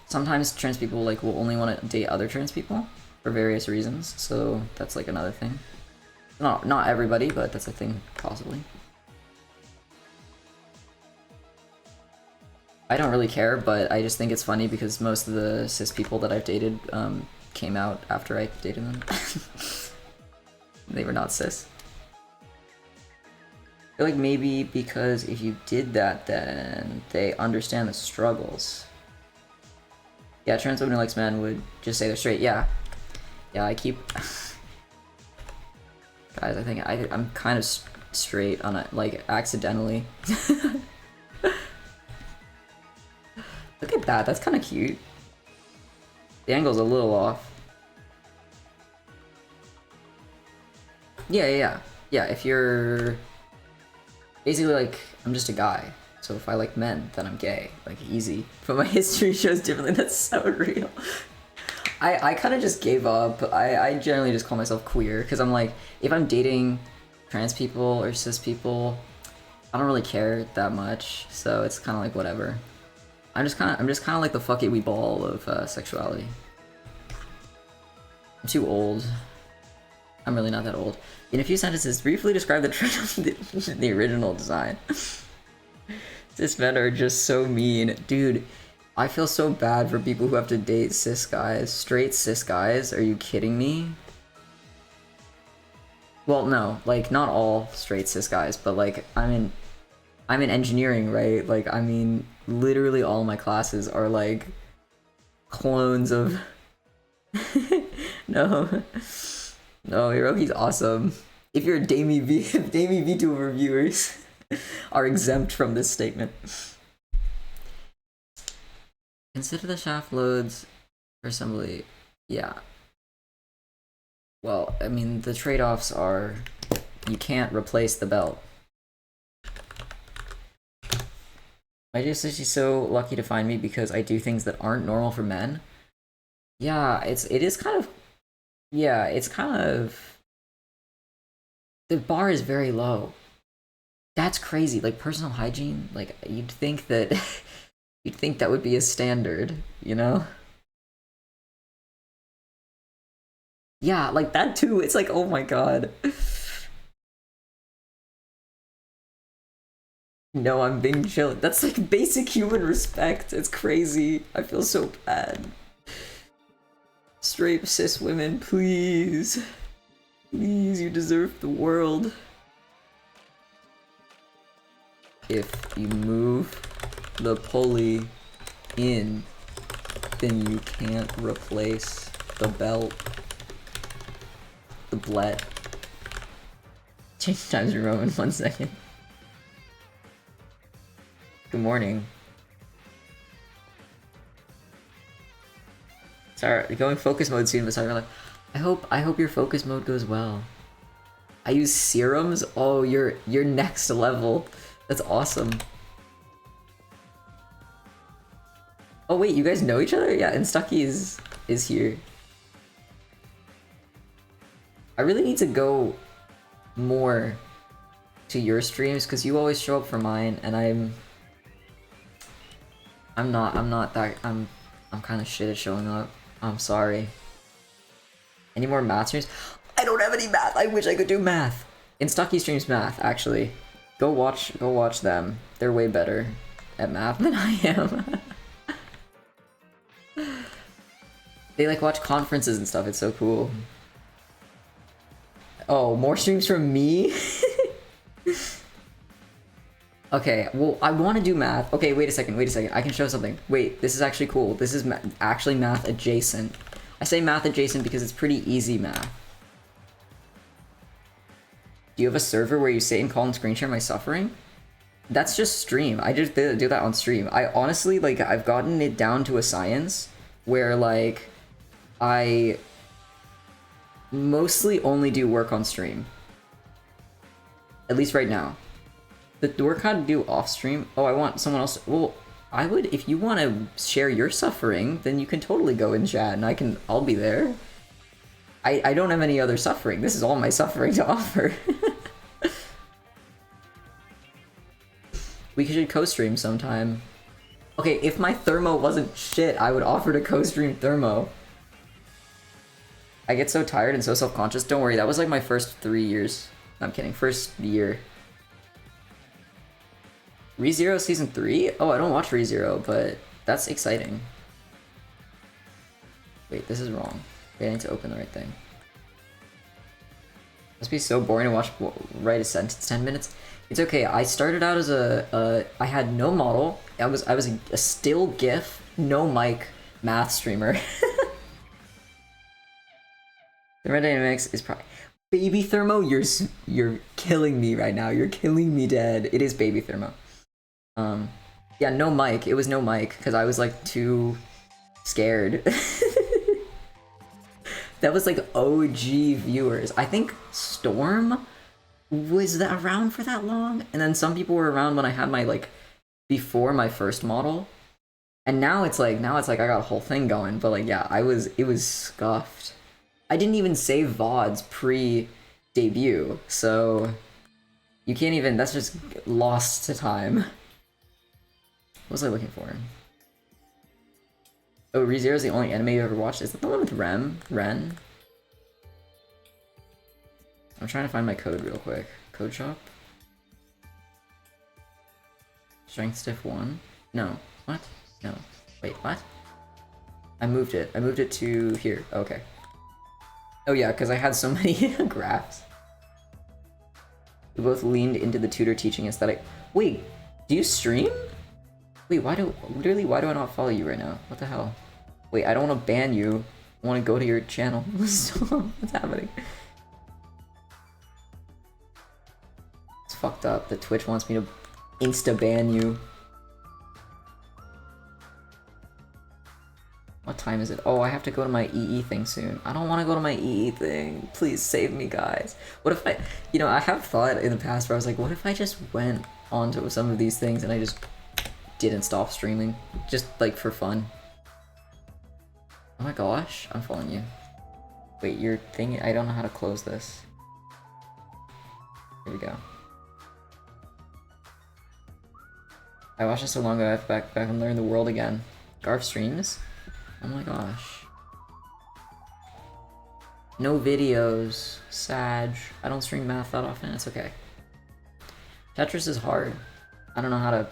sometimes trans people, like, will only want to date other trans people for various reasons, so that's, like, another thing. Not everybody, but that's a thing, possibly. I don't really care, but I just think it's funny because most of the cis people that I've dated came out after I dated them. They were not cis. I feel like maybe because if you did that, then they understand the struggles. Yeah, trans woman who likes men would just say they're straight. Yeah. Yeah, I keep... Guys, I think I'm kind of straight on it, like, accidentally. Look at that, that's kind of cute. The angle's a little off. Yeah, if you're... Basically, like, I'm just a guy. So if I like men, then I'm gay. Like, easy. But my history shows differently, that's so real. I kind of just gave up. I generally just call myself queer, because I'm like, if I'm dating trans people or cis people, I don't really care that much, so it's kind of like whatever. I'm just kind of like the fuck it we ball of sexuality. I'm too old. I'm really not that old. In a few sentences, briefly describe the trend of the original design. Cis men are just so mean. Dude, I feel so bad for people who have to date cis guys. Straight cis guys? Are you kidding me? Well, no. Like, not all straight cis guys, but like, I'm in engineering, right? Like, I mean, literally all my classes are like clones of... No. No, Hiroki's awesome. If you're a Damie VTuber viewers are exempt from this statement. Consider the shaft loads for assembly. Yeah. Well, I mean, the trade-offs are you can't replace the belt. I just think she's so lucky to find me because I do things that aren't normal for men. Yeah, it is kind of... Yeah, it's kind of... The bar is very low. That's crazy. Like, personal hygiene, like, you'd think that... you'd think that would be a standard, you know? Yeah, like, that too. It's like, oh my god. No, I'm being chill. That's like basic human respect. It's crazy. I feel so bad. Straight cis women, please. Please, you deserve the world. If you move the pulley in, then you can't replace the belt. The blet. Change Times New Roman 1 second. Good morning. Sorry, going focus mode soon, but sorry, like, I hope your focus mode goes well. I use serums? Oh, you're next level. That's awesome. Oh wait, you guys know each other? Yeah, and Stucky is here. I really need to go more to your streams because you always show up for mine, and I'm kind of shit at showing up. I'm sorry. Any more math streams? I don't have any math. I wish I could do math. In Stucky streams math, actually. Go watch them. They're way better at math than I am. They like watch conferences and stuff. It's so cool. Oh, more streams from me? Okay, well, I want to do math. Okay, wait a second. I can show something. Wait, this is actually cool. This is actually math adjacent. I say math adjacent because it's pretty easy math. Do you have a server where you sit and call and screen share my suffering? That's just stream. I just do that on stream. I honestly, like, I've gotten it down to a science where, like, I mostly only do work on stream. At least right now. The work how to do off stream. Oh, I want someone else. Well, I would, if you want to share your suffering, then you can totally go in chat and I'll be there. I don't have any other suffering. This is all my suffering to offer. We should co-stream sometime. Okay, if my thermo wasn't shit, I would offer to co-stream thermo. I get so tired and so self-conscious. Don't worry, that was like my first 3 years. I'm kidding, first year. ReZero Season 3? Oh, I don't watch ReZero, but that's exciting. Wait, this is wrong. Okay, I need to open the right thing. Must be so boring to watch write a sentence 10 minutes. It's okay. I started out as I had no model. I was a still GIF, no mic math streamer. Thermodynamics is probably Baby Thermo. You're killing me right now. You're killing me dead. It is Baby Thermo. Yeah, no mic. It was no mic because I was like too scared. That was like OG viewers. I think Storm was that around for that long, and then some people were around when I had my like before my first model, and now it's like I got a whole thing going. But like yeah, it was scuffed. I didn't even save VODs pre-debut, so you can't even. That's just lost to time. What was I looking for? Oh, ReZero is the only anime you ever watched. Is that the one with Ren? I'm trying to find my code real quick. Code shop? Strength stiff 1? No. What? No. Wait, what? I moved it. I moved it to here. Okay. Oh yeah, because I had so many graphs. We both leaned into the tutor teaching aesthetic. Wait, do you stream? Wait, why do I not follow you right now? What the hell? Wait, I don't want to ban you. I want to go to your channel. What's happening? It's fucked up. The Twitch wants me to insta-ban you. What time is it? Oh, I have to go to my EE thing soon. I don't want to go to my EE thing. Please save me, guys. What if I... You know, I have thought in the past where I was like, what if I just went onto some of these things and I just didn't stop streaming? Just, like, for fun. Oh my gosh, I'm following you. Wait, your thing... I don't know how to close this. Here we go. I watched it so long ago, I have to back and learn the world again. Garf streams? Oh my gosh. No videos. Sag. I don't stream math that often, it's okay. Tetris is hard. I don't know how to...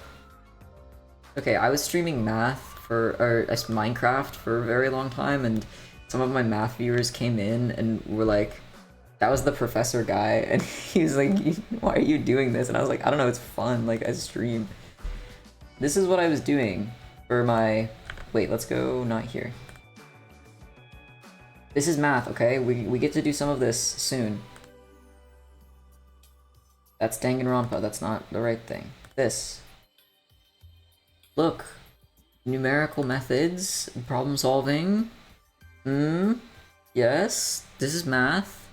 Okay, I was streaming math or Minecraft for a very long time, and some of my math viewers came in and were like, that was the professor guy, and he was like, why are you doing this? And I was like, I don't know, it's fun, like, I stream. This is what I was doing for my... Wait, let's go not here. This is math, okay? We get to do some of this soon. That's Danganronpa, that's not the right thing. This. Look. Numerical methods, problem solving. Yes, this is math.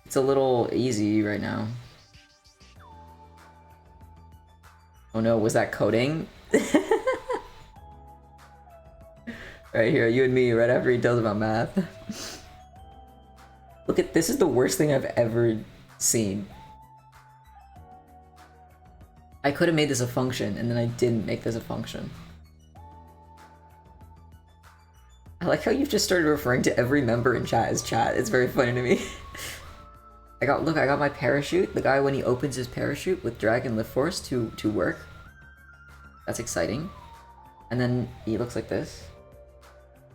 It's a little easy right now. Oh no, was that coding? Right here, you and me, right after he tells about math. Look at this, is the worst thing I've ever seen. I could have made this a function, and then I didn't make this a function. I like how you've just started referring to every member in chat as chat. It's very funny to me. Look, I got my parachute. The guy when he opens his parachute with drag and lift force to work. That's exciting. And then he looks like this.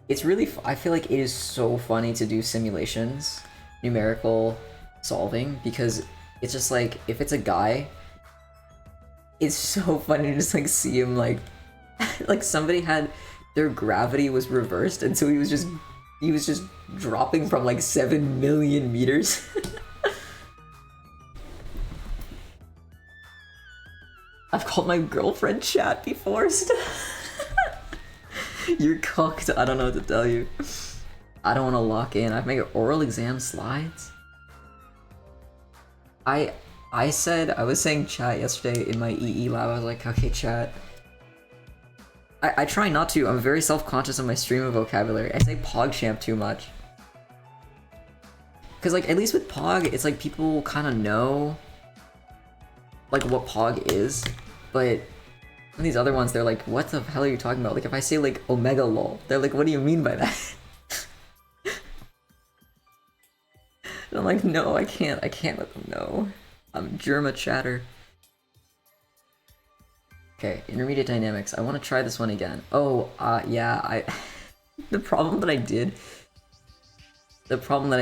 It's really, I feel like it is so funny to do simulations, numerical solving, because it's just like, if it's a guy, it's so funny to just like see him like, like somebody had, their gravity was reversed, and so he was just dropping from like 7 million meters. I've called my girlfriend chat before. You're cooked. I don't know what to tell you. I don't want to lock in. I have to make an oral exam slides. I I was saying chat yesterday in my EE lab. I was like, okay, chat. I try not to. I'm very self-conscious of my stream of vocabulary. I say PogChamp too much. Cause like at least with Pog, it's like people kind of know like what Pog is, but these other ones, they're like, what the hell are you talking about? Like if I say like Omega lol, they're like, what do you mean by that? And I'm like, no, I can't let them know. I'm Germa chatter. Okay, intermediate dynamics. I want to try this one again. Oh, yeah, the problem that I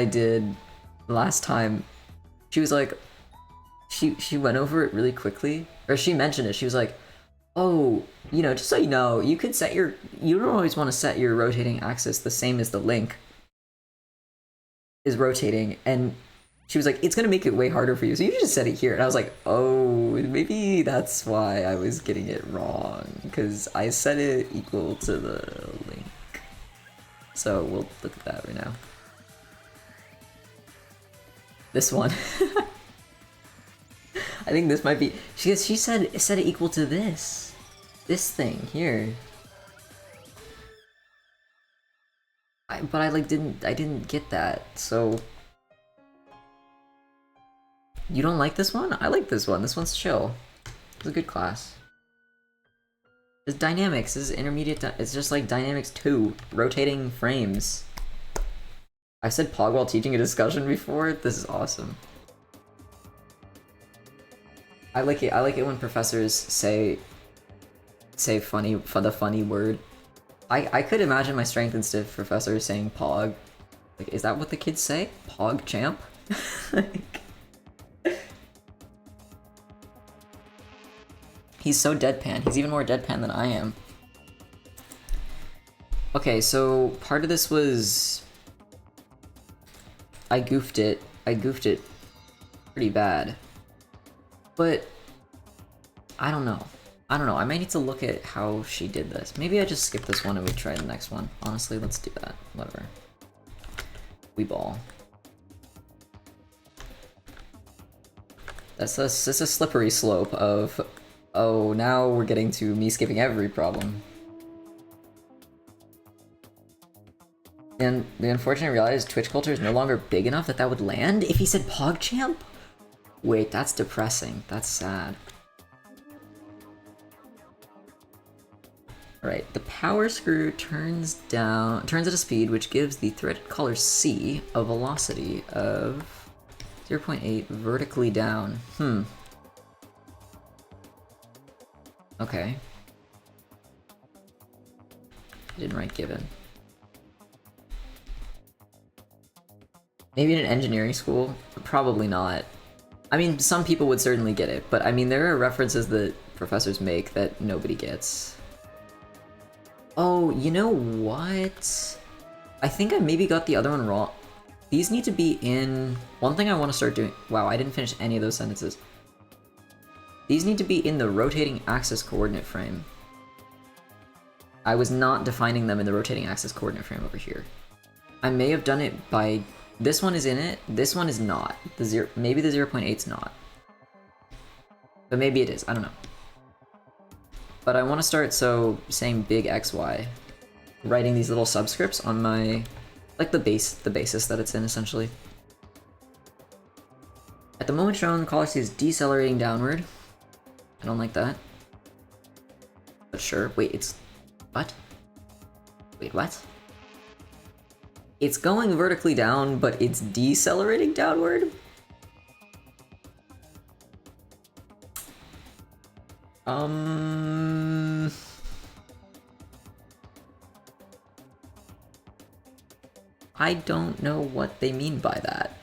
did last time, she was like, she went over it really quickly, or she mentioned it. She was like, oh, you know, just so you know, you don't always want to set your rotating axis the same as the link is rotating, and she was like, it's gonna make it way harder for you, so you just set it here. And I was like, oh, maybe that's why I was getting it wrong, because I set it equal to the link. So we'll look at that right now. This one. I think this might be, she said set it equal to this thing here. But I didn't get that, so. You don't like this one? I like this one. This one's chill. It's a good class. It's dynamics. This is intermediate. It's just like dynamics 2, rotating frames. I said Pog while teaching a discussion before. This is awesome. I like it. I like it when professors say the funny word. I could imagine my strength and stiff professor saying Pog. Like, is that what the kids say? Pog champ? Like, he's so deadpan. He's even more deadpan than I am. Okay, so part of this was I goofed it. I goofed it pretty bad. But I don't know. I might need to look at how she did this. Maybe I just skip this one and we try the next one. Honestly, let's do that. Whatever. We ball. That's a slippery slope of, oh, now we're getting to me skipping every problem. And the unfortunate reality is Twitch culture is no longer big enough that would land if he said PogChamp? Wait, that's depressing. That's sad. Alright, the power screw turns at a speed which gives the threaded collar C a velocity of 0.8 vertically down. Okay. I didn't write given. Maybe in an engineering school? Probably not. I mean, some people would certainly get it, but I mean, there are references that professors make that nobody gets. Oh, you know what? I think I maybe got the other one wrong. These need to be in... One thing I want to start doing... Wow, I didn't finish any of those sentences. These need to be in the rotating axis coordinate frame. I was not defining them in the rotating axis coordinate frame over here. I may have done it by... This one is in it, this one is not. Maybe the 0.8's not. But maybe it is, I don't know. But I want to start, saying big XY. Writing these little subscripts on my... Like the basis that it's in, essentially. At the moment shown, the collar C is decelerating downward. I don't like that. But sure, wait, it's... What? Wait, what? It's going vertically down, but it's decelerating downward? I don't know what they mean by that.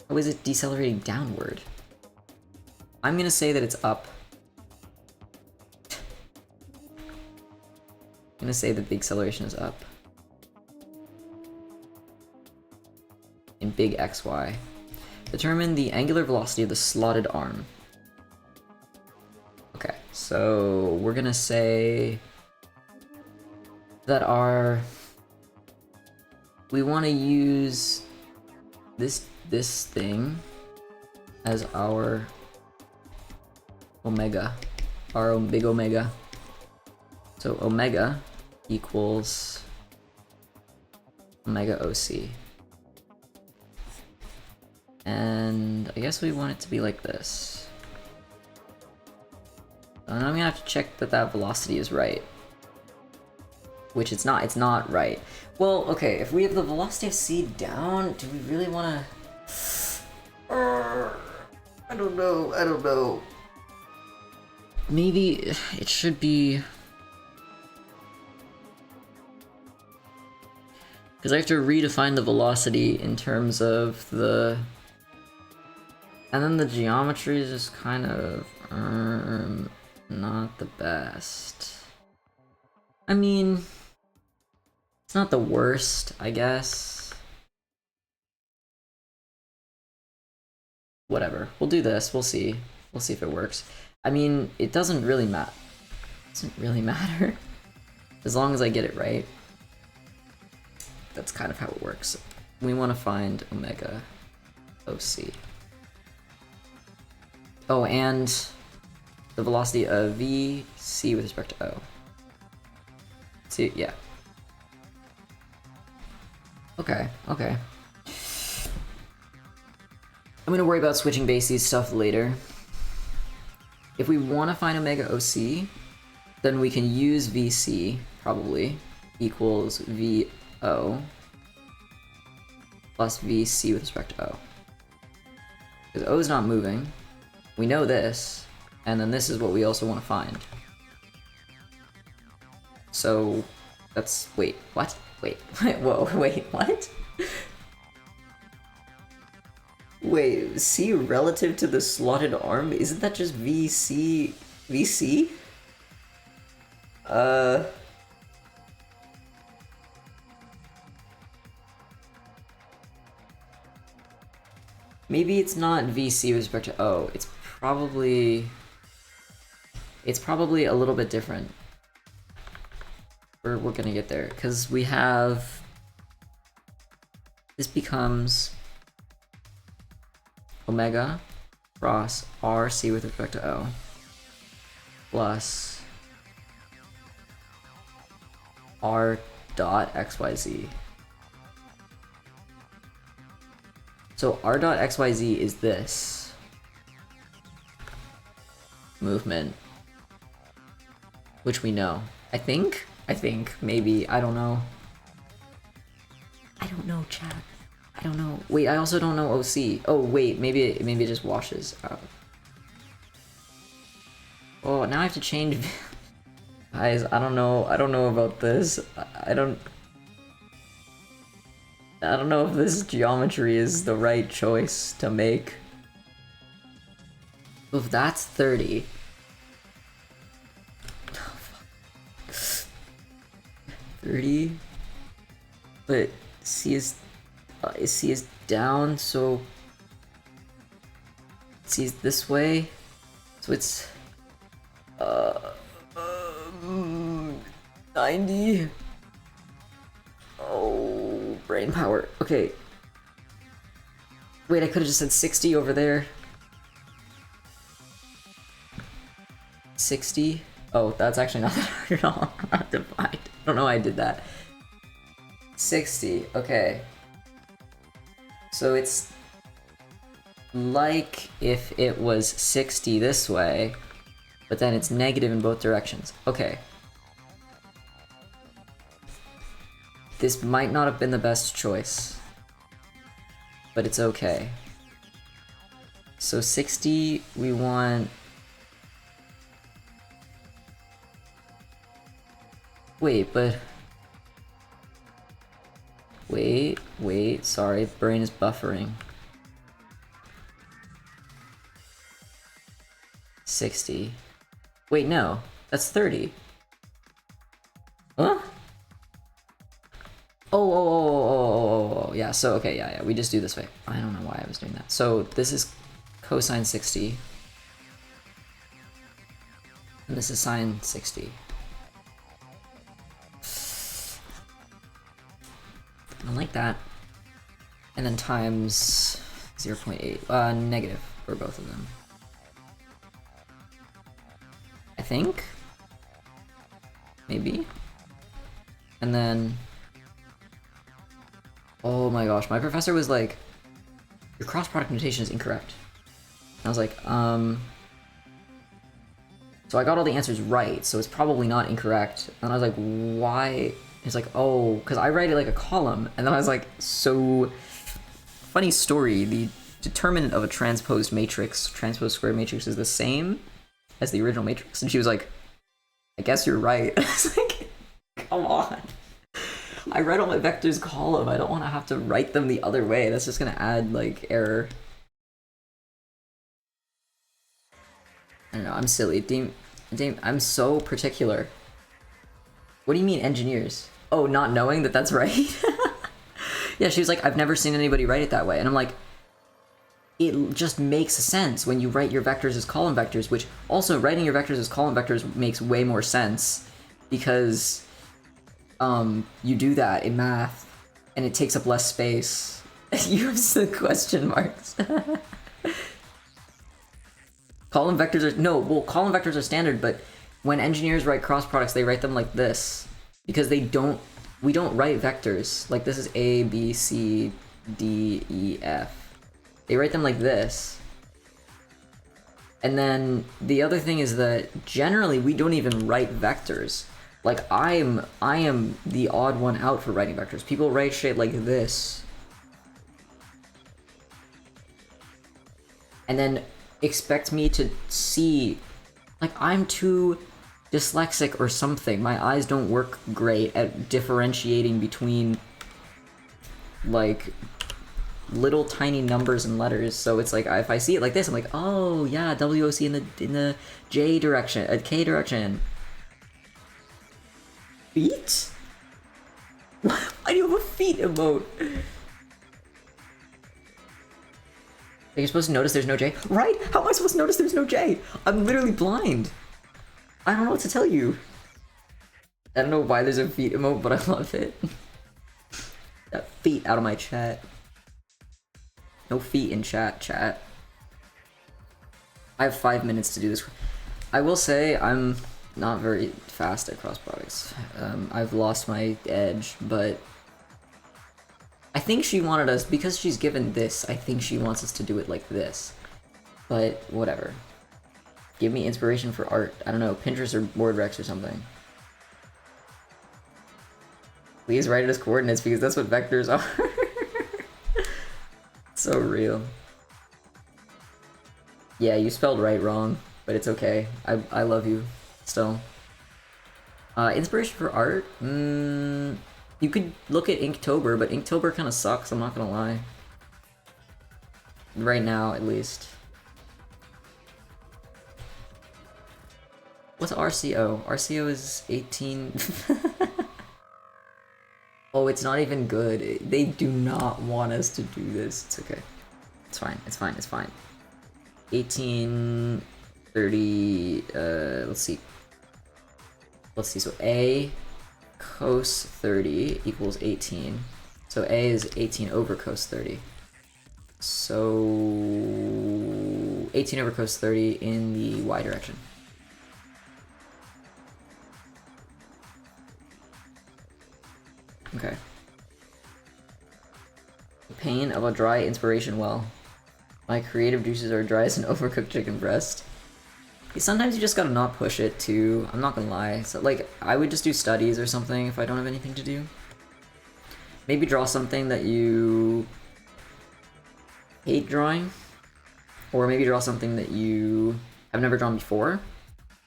How is it decelerating downward? I'm gonna say that it's up. I'm gonna say that the acceleration is up. In big XY. Determine the angular velocity of the slotted arm. Okay, so we're gonna say that we want to use this thing as our omega, our big omega. So omega equals omega OC. And I guess we want it to be like this. And I'm gonna have to check that that velocity is right. Which it's not right. Well, okay, if we have the velocity of C down, do we really wanna... I don't know. Maybe it should be... Because I have to redefine the velocity in terms of the... And then the geometry is just kind of... not the best. I mean... It's not the worst, I guess. Whatever. We'll do this. We'll see. We'll see if it works. I mean, it doesn't really matter. Doesn't really matter. As long as I get it right. That's kind of how it works. We want to find omega OC. Oh, and the velocity of VC with respect to O. See, yeah. Okay. I'm gonna worry about switching bases stuff later. If we want to find omega OC, then we can use VC, probably, equals VO plus VC with respect to O. Because O is not moving. We know this, and then this is what we also want to find. So, that's... wait, what? Wait, whoa, wait, what? Wait, C relative to the slotted arm? Isn't that just VC? VC? Maybe it's not VC with respect to O. It's probably a little bit different. We're gonna get there, because we have... This becomes omega cross RC with respect to O plus R dot XYZ. So R dot XYZ is this movement, which we know. I think, maybe, I don't know. I don't know, chat. I don't know. Wait, I also don't know OC. Oh, wait, maybe it just washes out. Oh, now I have to change. Guys, I don't know about this. I don't know if this geometry is the right choice to make. If that's 30. Oh, fuck. 30? But C is down, so C is this way. So it's 90. Oh, brain power. Okay. Wait, I could have just said 60 over there. 60? Oh, that's actually not that hard at all. Not divide. I don't know why I did that. 60, okay. So it's like if it was 60 this way, but then it's negative in both directions. Okay. This might not have been the best choice, but it's okay. So 60, we want... Wait, but... Wait, sorry, brain is buffering. 60. Wait, no, that's 30. Huh? Oh, yeah, so, okay, yeah, we just do this way. I don't know why I was doing that. So, this is cosine 60. And this is sine 60. I like that. And then times 0.8, negative for both of them. I think? Maybe? And then... Oh my gosh, my professor was like, your cross product notation is incorrect. And I was like, So I got all the answers right, so it's probably not incorrect. And I was like, why? He's like, oh, because I write it like a column. And then I was like, so... Funny story, the determinant of a transposed matrix, transposed square matrix, is the same as the original matrix. And she was like, I guess you're right. I was like, come on. I write all my vectors column. I don't want to have to write them the other way. That's just going to add, like, error. I don't know, I'm silly. I'm so particular. What do you mean, engineers? Oh, not knowing that that's right? Yeah, she was like, I've never seen anybody write it that way. And I'm like, it just makes sense when you write your vectors as column vectors, which also writing your vectors as column vectors makes way more sense because you do that in math and it takes up less space. You have the question marks. Column vectors are, no, well, column vectors are standard, but when engineers write cross products, they write them like this because we don't write vectors. Like this is A, B, C, D, E, F. They write them like this. And then the other thing is that generally we don't even write vectors. Like I am the odd one out for writing vectors. People write shit like this. And then expect me to see, like I'm too dyslexic or something. My eyes don't work great at differentiating between like little tiny numbers and letters. So it's like if I see it like this, I'm like, oh yeah, WOC in the J direction, K direction. Feet? Why do you have a feet emote? Are you supposed to notice there's no J? Right? How am I supposed to notice there's no J? I'm literally blind. I don't know what to tell you. I don't know why there's a feet emote, but I love it. That feet out of my chat. No feet in chat. I have 5 minutes to do this. I will say I'm not very fast at cross products. I've lost my edge, but I think she wanted us, because she's given this, I think she wants us to do it like this. But whatever. Give me inspiration for art. I don't know, Pinterest or WordRex or something. Please write it as coordinates because that's what vectors are. So real. Yeah, you spelled right wrong, but it's okay. I love you still. Inspiration for art? You could look at Inktober, but Inktober kind of sucks, I'm not gonna lie. Right now, at least. What's RCO? RCO is 18... Oh, it's not even good. They do not want us to do this. It's okay. It's fine. It's fine. It's fine. 1830. Let's see. So A cos 30 equals 18. So A is 18 over cos 30. So 18 over cos 30 in the y direction. Okay. The pain of a dry inspiration well. My creative juices are dry as an overcooked chicken breast. Sometimes you just gotta not push it too. I'm not gonna lie. So like, I would just do studies or something if I don't have anything to do. Maybe draw something that you hate drawing. Or maybe draw something that you have never drawn before.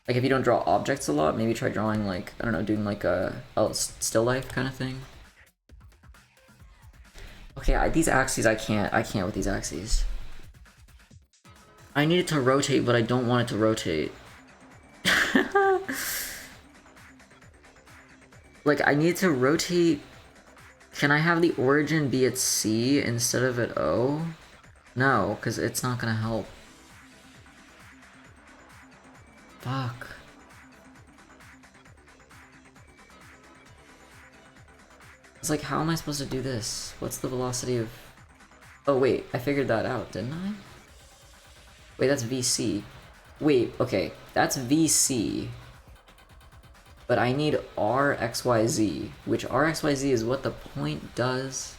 Like if you don't draw objects a lot, maybe try drawing like, I don't know, doing like a still life kind of thing. Okay, these axes I can't with these axes. I need it to rotate, but I don't want it to rotate. Like, I need to rotate... Can I have the origin be at C instead of at O? No, because it's not gonna help. Fuck. It's like, how am I supposed to do this? What's the velocity of Oh wait, I figured that out, didn't I? Wait, that's VC. Wait, okay, that's VC. But I need RXYZ, which RXYZ is what the point does.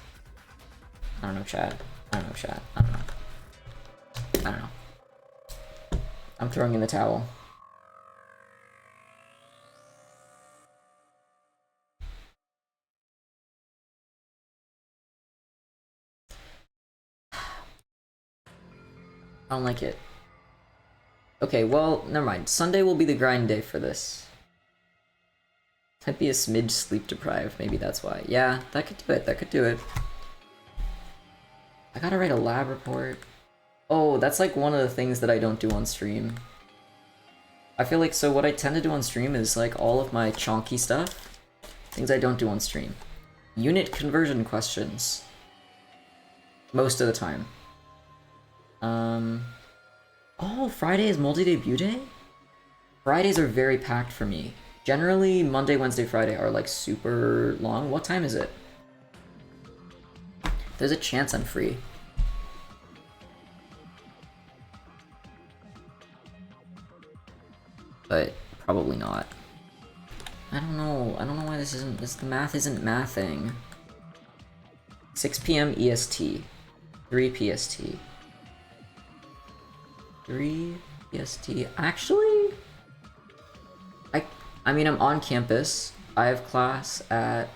I don't know, Chad. I don't know, Chad. I don't know. I don't know. I'm throwing in the towel. I don't like it. Okay, well, never mind. Sunday will be the grind day for this. Might be a smidge sleep deprived, maybe that's why. Yeah, that could do it, that could do it. I gotta write a lab report. Oh, that's like one of the things that I don't do on stream. I feel like, so what I tend to do on stream is like all of my chonky stuff. Things I don't do on stream. Unit conversion questions. Most of the time. Oh, Friday is multi-debut day? Fridays are very packed for me. Generally, Monday, Wednesday, Friday are like super long. What time is it? There's a chance I'm free. But probably not. I don't know why the math isn't mathing. 6 p.m. EST. 3 PST. 3 PST. Actually, I mean, I'm on campus. I have class at...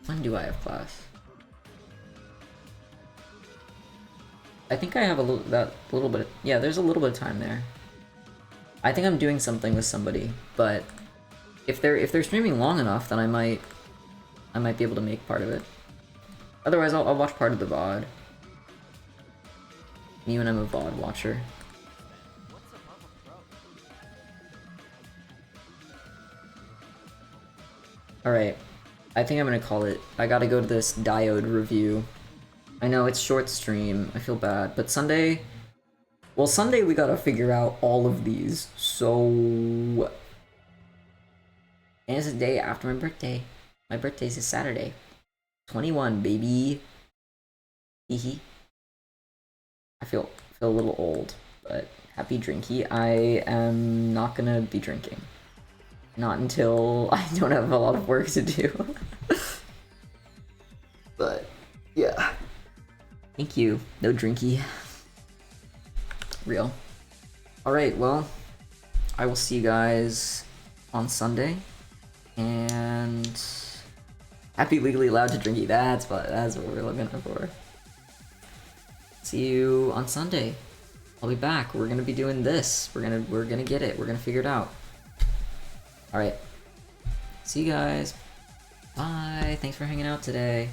When do I have class? I think I have a little bit. Yeah, there's a little bit of time there. I think I'm doing something with somebody, but if they're streaming long enough, then I might be able to make part of it. Otherwise, I'll watch part of the VOD. Me when I'm a VOD watcher. Alright, I think I'm gonna call it. I gotta go to this diode review. I know, it's short stream, I feel bad, but Sunday... Well, Sunday we gotta figure out all of these, so... And it's a day after my birthday. My birthday's this Saturday. 21, baby. Hee. I feel a little old, but happy drinky. I am not gonna be drinking. Not until I don't have a lot of work to do. But, yeah. Thank you. No drinky. Real. Alright, well, I will see you guys on Sunday. And... Happy Legally Allowed to Drinky. That's what we're looking for. See you on Sunday. I'll be back. We're gonna be doing this. We're gonna get it. We're gonna figure it out. Alright. See you guys. Bye. Thanks for hanging out today.